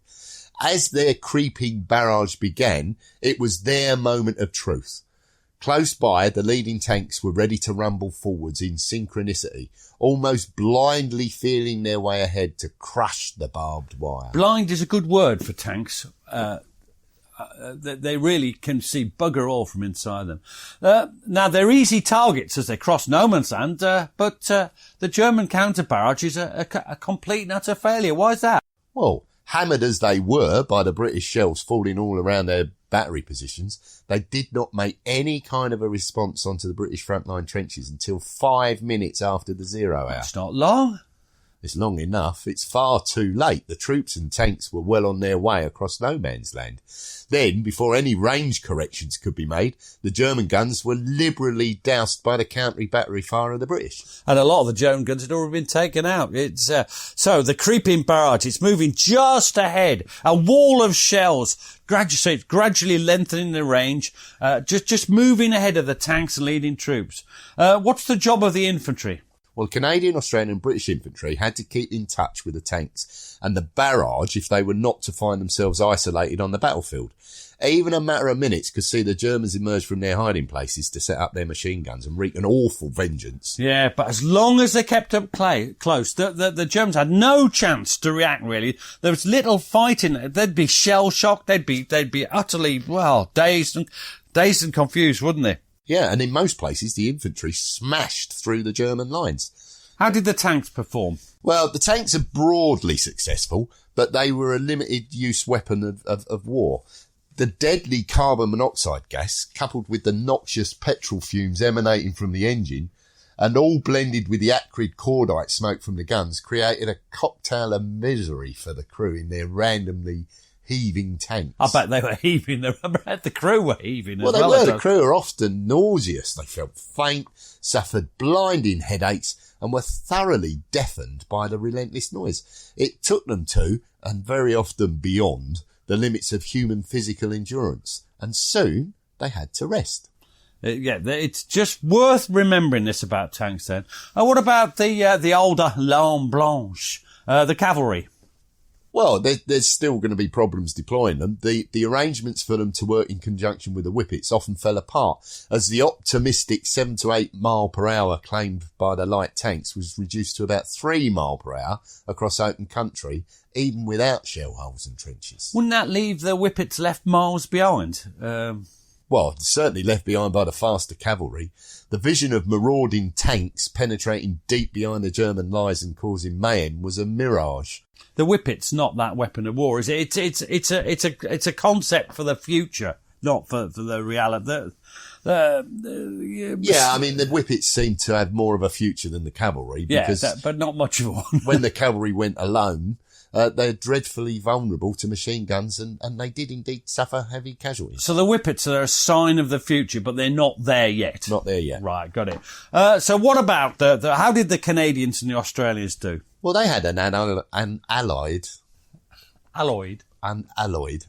As their creeping barrage began, it was their moment of truth. Close by, the leading tanks were ready to rumble forwards in synchronicity, almost blindly feeling their way ahead to crush the barbed wire. Blind is a good word for tanks. They really can see bugger all from inside them. Now, they're easy targets as they cross no man's land, but the German counter-barrage is a complete and utter failure. Why is that? Well, hammered as they were by the British shells falling all around their battery positions, they did not make any kind of a response onto the British frontline trenches until 5 minutes after the 0 hour. It's not long. It's long enough. It's far too late. The troops and tanks were well on their way across no man's land. Then, before any range corrections could be made, the German guns were liberally doused by the counter-battery fire of the British. And a lot of the German guns had already been taken out. So the creeping barrage, it's moving just ahead. A wall of shells, gradually lengthening the range, just moving ahead of the tanks and leading troops. What's the job of the infantry? Well, Canadian, Australian and British infantry had to keep in touch with the tanks and the barrage if they were not to find themselves isolated on the battlefield. Even a matter of minutes could see the Germans emerge from their hiding places to set up their machine guns and wreak an awful vengeance. Yeah, but as long as they kept up close, the Germans had no chance to react, really. There was little fighting. They'd be shell-shocked. They'd be utterly, dazed and confused, wouldn't they? Yeah, and in most places, the infantry smashed through the German lines. How did the tanks perform? Well, the tanks are broadly successful, but they were a limited-use weapon of war. The deadly carbon monoxide gas, coupled with the noxious petrol fumes emanating from the engine, and all blended with the acrid cordite smoke from the guns, created a cocktail of misery for the crew in their randomly heaving tanks. I bet they were heaving. The crew were heaving as well. Well, they were. The crew were often nauseous. They felt faint, suffered blinding headaches, and were thoroughly deafened by the relentless noise. It took them to, and very often beyond, the limits of human physical endurance, and soon they had to rest. It's just worth remembering this about tanks then. What about the older L'Arme Blanche, the cavalry? Well, there's still going to be problems deploying them. The arrangements for them to work in conjunction with the Whippets often fell apart, as the optimistic 7 to 8 mile per hour claimed by the light tanks was reduced to about 3 mile per hour across open country, even without shell holes and trenches. Wouldn't that leave the Whippets left miles behind? Well, certainly left behind by the faster cavalry. The vision of marauding tanks penetrating deep behind the German lines and causing mayhem was a mirage. The Whippet's not that weapon of war, is it? It's a concept for the future, not for the reality. Yeah, I mean, the Whippets seem to have more of a future than the cavalry. Because but not much of one. When the cavalry went alone, they're dreadfully vulnerable to machine guns, and they did indeed suffer heavy casualties. So the Whippets are a sign of the future, but they're not there yet. Not there yet. Right, got it. So what about how did the Canadians and the Australians do? Well, they had an alloyed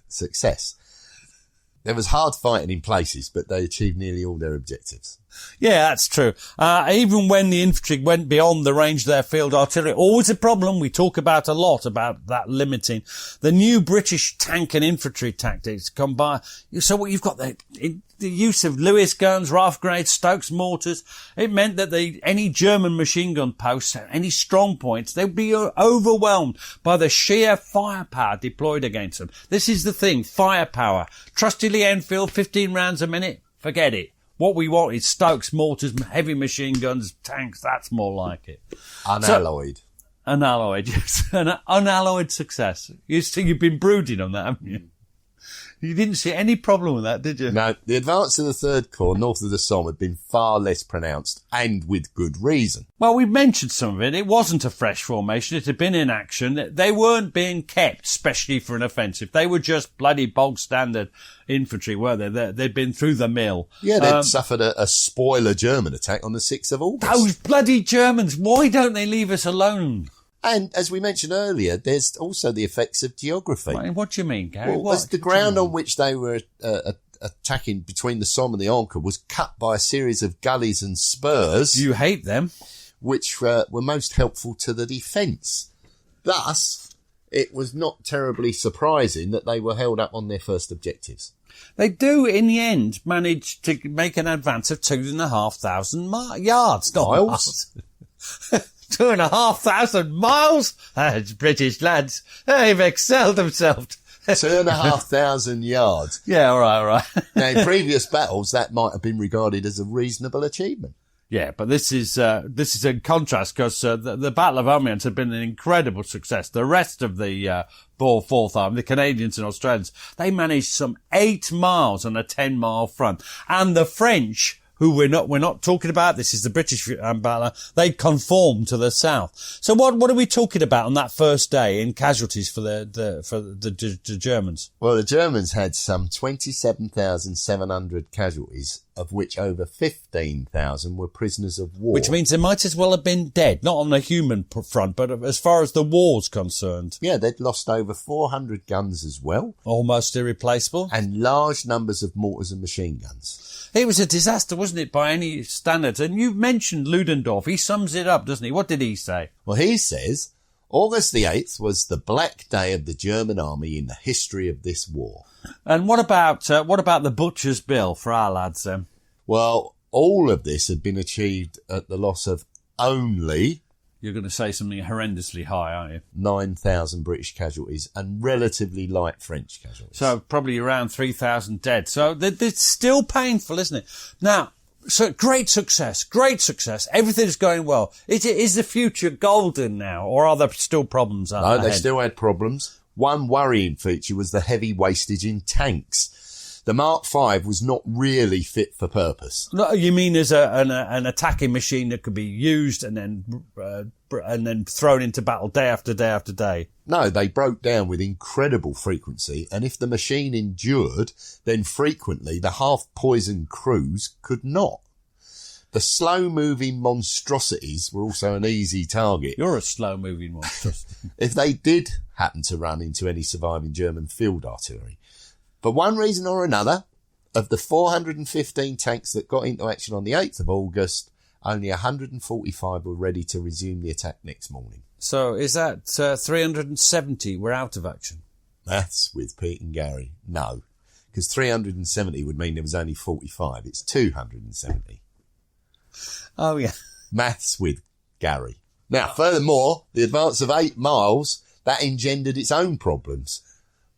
success. There was hard fighting in places, but they achieved nearly all their objectives. Yeah, that's true. Even when the infantry went beyond the range of their field artillery, always a problem. We talk about a lot about that limiting. The new British tank and infantry tactics come by. So what you've got the use of Lewis guns, rifle grenades, Stokes mortars. It meant that any German machine gun posts, any strong points, they'd be overwhelmed by the sheer firepower deployed against them. This is the thing, firepower. Trusty Lee Enfield, 15 rounds a minute, forget it. What we want is Stokes mortars, heavy machine guns, tanks. That's more like it. Unalloyed. Unalloyed, yes. An unalloyed success. You've been brooding on that, haven't you? You didn't see any problem with that, did you? No, the advance of the Third Corps north of the Somme had been far less pronounced, and with good reason. Well, we mentioned some of it. It wasn't a fresh formation. It had been in action. They weren't being kept specially for an offensive. They were just bloody bog standard infantry, were they? They'd been through the mill. Yeah, they'd suffered a spoiler German attack on the 6th of August. Those bloody Germans, why don't they leave us alone? And as we mentioned earlier, there's also the effects of geography. What do you mean, Gary? Well, the ground on which they were attacking between the Somme and the Ancre was cut by a series of gullies and spurs. You hate them. Which were most helpful to the defence. Thus, it was not terribly surprising that they were held up on their first objectives. They do, in the end, manage to make an advance of 2,500 yards. Miles? 2,500 miles? That's British lads. They've excelled themselves. 2,500 yards. Yeah, all right. Now, in previous battles, that might have been regarded as a reasonable achievement. Yeah, but this is in contrast because the Battle of Amiens had been an incredible success. The rest of the Fourth Army, the Canadians and Australians, they managed some 8 miles on a 10-mile front, and the French, who we're not talking about, this is the British battle, they conformed to the south. So what are we talking about on that first day in casualties for the Germans? Well, the Germans had some 27,700 casualties, of which over 15,000 were prisoners of war. Which means they might as well have been dead, not on the human front, but as far as the war's concerned. Yeah, they'd lost over 400 guns as well. Almost irreplaceable. And large numbers of mortars and machine guns. It was a disaster, wasn't it, by any standards? And you mentioned Ludendorff. He sums it up, doesn't he? What did he say? Well, he says, August the 8th was the black day of the German army in the history of this war. And what about the butcher's bill for our lads then? Well, all of this had been achieved at the loss of only... You're going to say something horrendously high, aren't you? 9,000 British casualties and relatively light French casualties. So probably around 3,000 dead. So it's still painful, isn't it? Now, so great success. Everything's going well. Is the future golden now, or are there still problems ahead? No, they still had problems. One worrying feature was the heavy wastage in tanks. The Mark V was not really fit for purpose. No, you mean as an attacking machine that could be used and then thrown into battle day after day after day? No, they broke down with incredible frequency, and if the machine endured, then frequently the half-poisoned crews could not. The slow-moving monstrosities were also an easy target. You're a slow-moving monstrosity. If they did happen to run into any surviving German field artillery. For one reason or another, of the 415 tanks that got into action on the 8th of August, only 145 were ready to resume the attack next morning. So is that 370 were out of action? Maths with Pete and Gary. No, because 370 would mean there was only 45. It's 270. Oh, yeah. Maths with Gary. Now, furthermore, the advance of 8 miles, that engendered its own problems.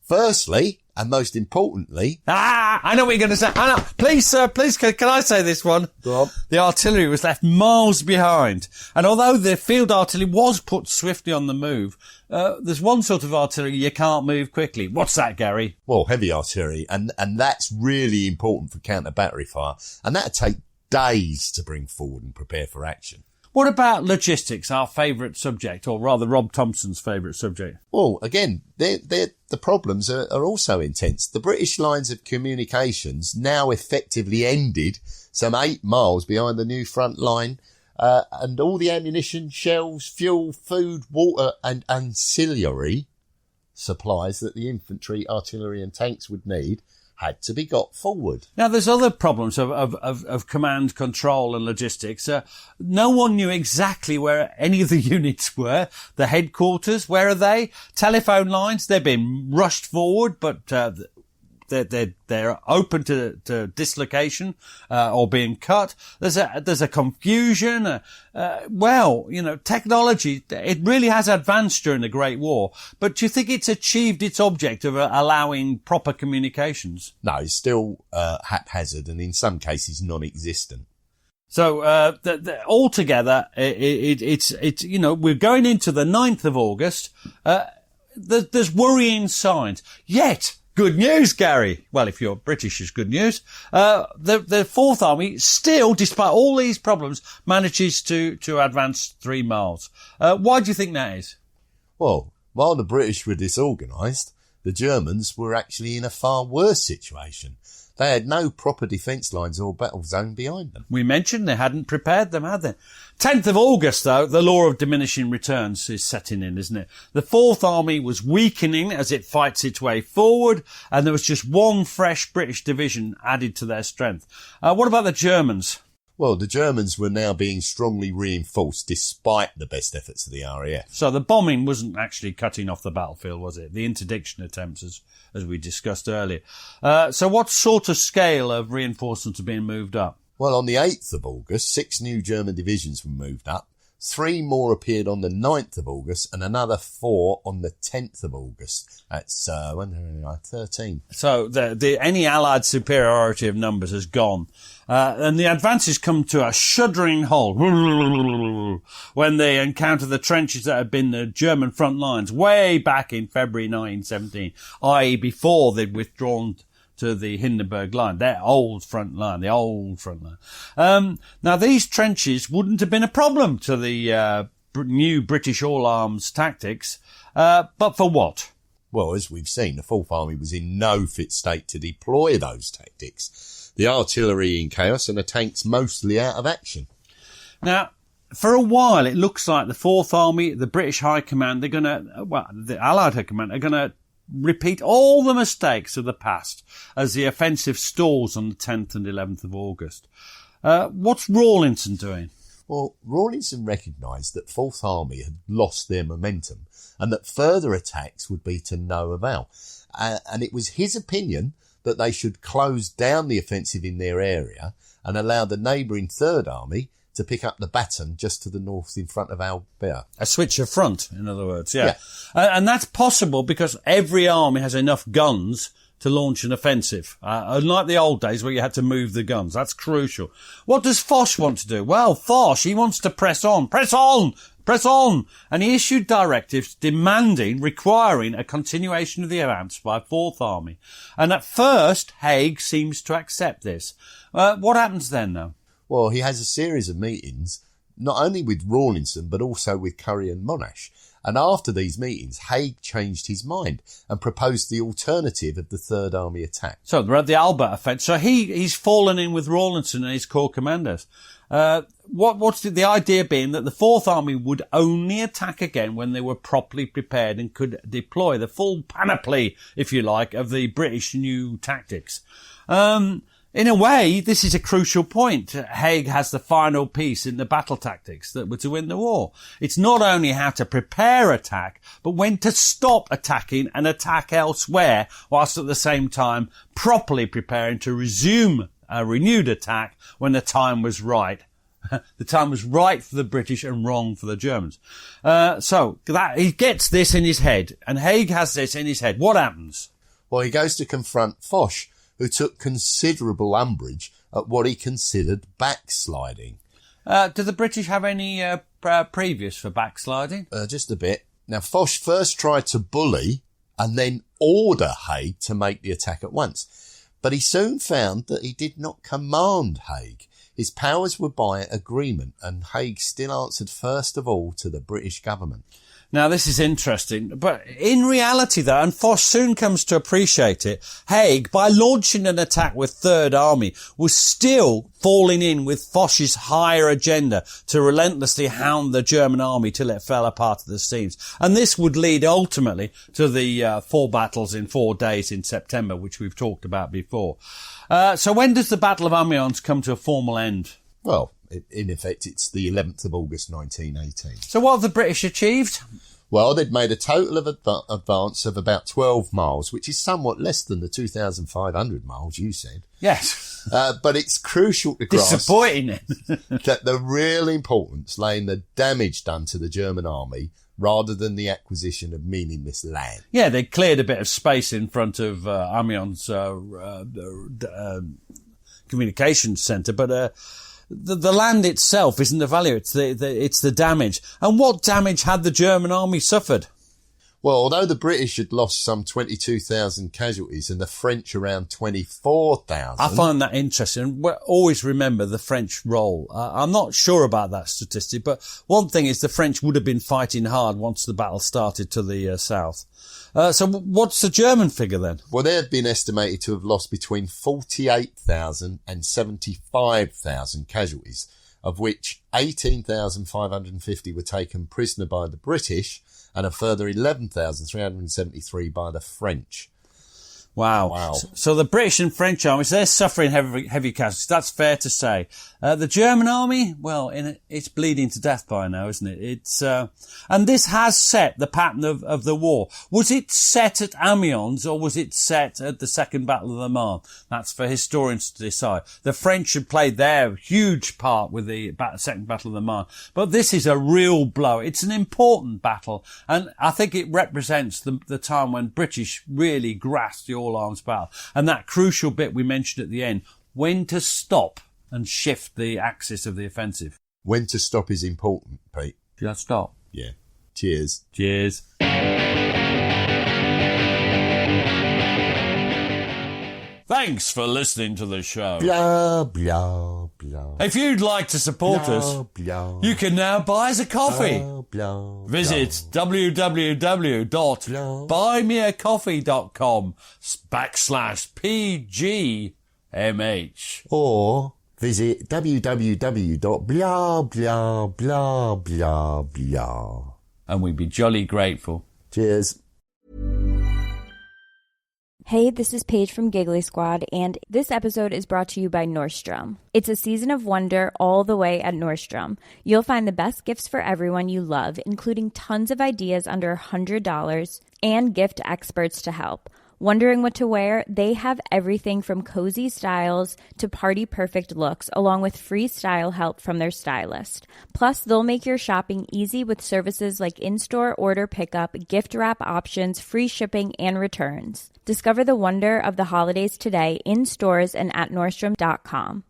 Firstly, and most importantly... I know what you're going to say. I know. Please, sir, can I say this one? Go on. The artillery was left miles behind. And although the field artillery was put swiftly on the move, there's one sort of artillery you can't move quickly. What's that, Gary? Well, heavy artillery. And that's really important for counter-battery fire. And that'd take days to bring forward and prepare for action. What about logistics, our favourite subject, or rather Rob Thompson's favourite subject? Well, again, the problems are also intense. The British lines of communications now effectively ended some 8 miles behind the new front line, and all the ammunition, shells, fuel, food, water and ancillary supplies that the infantry, artillery and tanks would need had to be got forward. Now, there's other problems of command control and logistics. No one knew exactly where any of the units were. The headquarters, where are they? Telephone lines, they're being rushed forward, but they're open to dislocation or being cut. There's a confusion. Technology, it really has advanced during the Great War. But do you think it's achieved its object of allowing proper communications? No, it's still haphazard and in some cases non-existent. So altogether, it's we're going into the 9th of August. There's worrying signs. Yet, good news, Gary. Well, if you're British, it's good news. The Fourth Army still, despite all these problems, manages to advance 3 miles. Why do you think that is? Well, while the British were disorganised, the Germans were actually in a far worse situation. They had no proper defence lines or battle zone behind them. We mentioned they hadn't prepared them, had they? 10th of August, though, the law of diminishing returns is setting in, isn't it? The Fourth Army was weakening as it fights its way forward, and there was just one fresh British division added to their strength. What about the Germans? Well, the Germans were now being strongly reinforced despite the best efforts of the RAF. So the bombing wasn't actually cutting off the battlefield, was it? The interdiction attempts, as we discussed earlier. So what sort of scale of reinforcements are being moved up? Well, on the 8th of August, 6 new German divisions were moved up. 3 more appeared on the 9th of August and another 4 on the 10th of August. That's 13. So any Allied superiority of numbers has gone. And the advances come to a shuddering halt when they encounter the trenches that had been the German front lines way back in February 1917, i.e. before they'd withdrawn to the Hindenburg line, the old front line. Now, these trenches wouldn't have been a problem to the new British all-arms tactics, but for what? Well, as we've seen, the Fourth Army was in no fit state to deploy those tactics. The artillery in chaos and the tanks mostly out of action. Now, for a while, it looks like the Fourth Army, the British High Command, the Allied High Command are going to repeat all the mistakes of the past as the offensive stalls on the 10th and 11th of August. What's Rawlinson doing? Well, Rawlinson recognised that Fourth Army had lost their momentum and that further attacks would be to no avail. And it was his opinion that they should close down the offensive in their area and allow the neighbouring Third Army to pick up the baton just to the north in front of Albert. A switch of front, in other words, yeah. And that's possible because every army has enough guns to launch an offensive. Unlike the old days where you had to move the guns. That's crucial. What does Foch want to do? Well, Foch, he wants to press on. And he issued directives requiring a continuation of the advance by Fourth Army. And at first, Haig seems to accept this. What happens then, though? Well, he has a series of meetings, not only with Rawlinson, but also with Currie and Monash. And after these meetings, Haig changed his mind and proposed the alternative of the Third Army attack. So the Albert offence. So he's fallen in with Rawlinson and his corps commanders. What's the idea being that the Fourth Army would only attack again when they were properly prepared and could deploy the full panoply, if you like, of the British new tactics. In a way, this is a crucial point. Haig has the final piece in the battle tactics that were to win the war. It's not only how to prepare attack, but when to stop attacking and attack elsewhere, whilst at the same time properly preparing to resume a renewed attack when the time was right. The time was right for the British and wrong for the Germans. So he gets this in his head, and Haig has this in his head. What happens? Well, he goes to confront Foch, who took considerable umbrage at what he considered backsliding. Do the British have any previous for backsliding? Just a bit. Now, Foch first tried to bully and then order Haig to make the attack at once. But he soon found that he did not command Haig. His powers were by agreement, and Haig still answered first of all to the British government. Now, this is interesting, but in reality, though, and Foch soon comes to appreciate it, Haig, by launching an attack with Third Army, was still falling in with Foch's higher agenda to relentlessly hound the German army till it fell apart at the seams. And this would lead ultimately to the 4 battles in 4 days in September, which we've talked about before. So when does the Battle of Amiens come to a formal end? Well, in effect, it's the 11th of August 1918. So what have the British achieved? Well, they'd made a total of advance of about 12 miles, which is somewhat less than the 2,500 miles you said. Yes. But it's crucial to grasp disappointing that the real importance lay in the damage done to the German army rather than the acquisition of meaningless land. Yeah, they cleared a bit of space in front of Amiens communications centre, but the land itself isn't the value, it's the damage. And what damage had the German army suffered? Well, although the British had lost some 22,000 casualties and the French around 24,000... I find that interesting. Always remember the French role. I'm not sure about that statistic, but one thing is the French would have been fighting hard once the battle started to the south. So what's the German figure then? Well, they have been estimated to have lost between 48,000 and 75,000 casualties, of which 18,550 were taken prisoner by the British and a further 11,373 by the French. Wow. So the British and French armies, they're suffering heavy casualties. That's fair to say. The German army, well, it's bleeding to death by now, isn't it? It's, and this has set the pattern of the war. Was it set at Amiens or was it set at the Second Battle of the Marne? That's for historians to decide. The French had played their huge part with the Second Battle of the Marne. But this is a real blow. It's an important battle. And I think it represents the time when British really grasped the all-arms battle. And that crucial bit we mentioned at the end, when to stop and shift the axis of the offensive. When to stop is important, Pete. Just stop. Yeah. Cheers. Cheers. Thanks for listening to the show. Blah, blah, blah. If you'd like to support us, you can now buy us a coffee. Visit www.buymeacoffee.com/PGMH. Or visit www.blah. And we'd be jolly grateful. Cheers. Hey, this is Paige from Giggly Squad, and this episode is brought to you by Nordstrom. It's a season of wonder all the way at Nordstrom. You'll find the best gifts for everyone you love, including tons of ideas under $100 and gift experts to help. Wondering what to wear? They have everything from cozy styles to party-perfect looks, along with free style help from their stylist. Plus, they'll make your shopping easy with services like in-store order pickup, gift wrap options, free shipping, and returns. Discover the wonder of the holidays today in stores and at Nordstrom.com.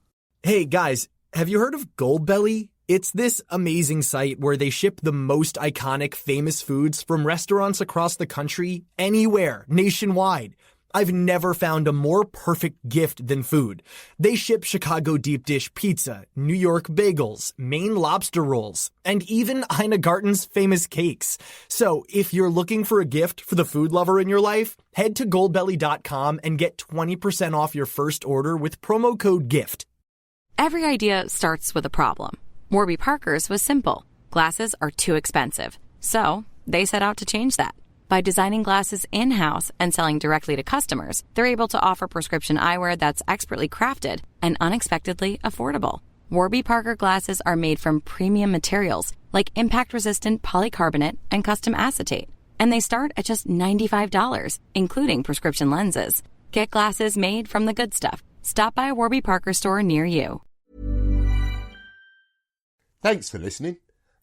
Hey, guys, have you heard of Goldbelly? It's this amazing site where they ship the most iconic, famous foods from restaurants across the country, anywhere, nationwide. I've never found a more perfect gift than food. They ship Chicago deep dish pizza, New York bagels, Maine lobster rolls, and even Ina Garten's famous cakes. So if you're looking for a gift for the food lover in your life, head to goldbelly.com and get 20% off your first order with promo code GIFT. Every idea starts with a problem. Warby Parker's was simple. Glasses are too expensive. So they set out to change that. By designing glasses in-house and selling directly to customers, they're able to offer prescription eyewear that's expertly crafted and unexpectedly affordable. Warby Parker glasses are made from premium materials like impact-resistant polycarbonate and custom acetate. And they start at just $95, including prescription lenses. Get glasses made from the good stuff. Stop by a Warby Parker store near you. Thanks for listening.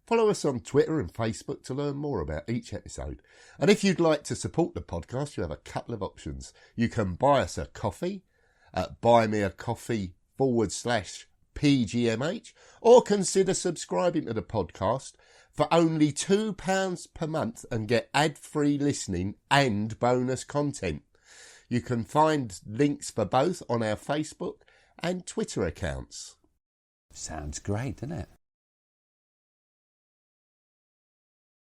Follow us on Twitter and Facebook to learn more about each episode. And if you'd like to support the podcast, you have a couple of options. You can buy us a coffee at buymeacoffee.com/PGMH, or consider subscribing to the podcast for only £2 per month and get ad-free listening and bonus content. You can find links for both on our Facebook and Twitter accounts. Sounds great, doesn't it?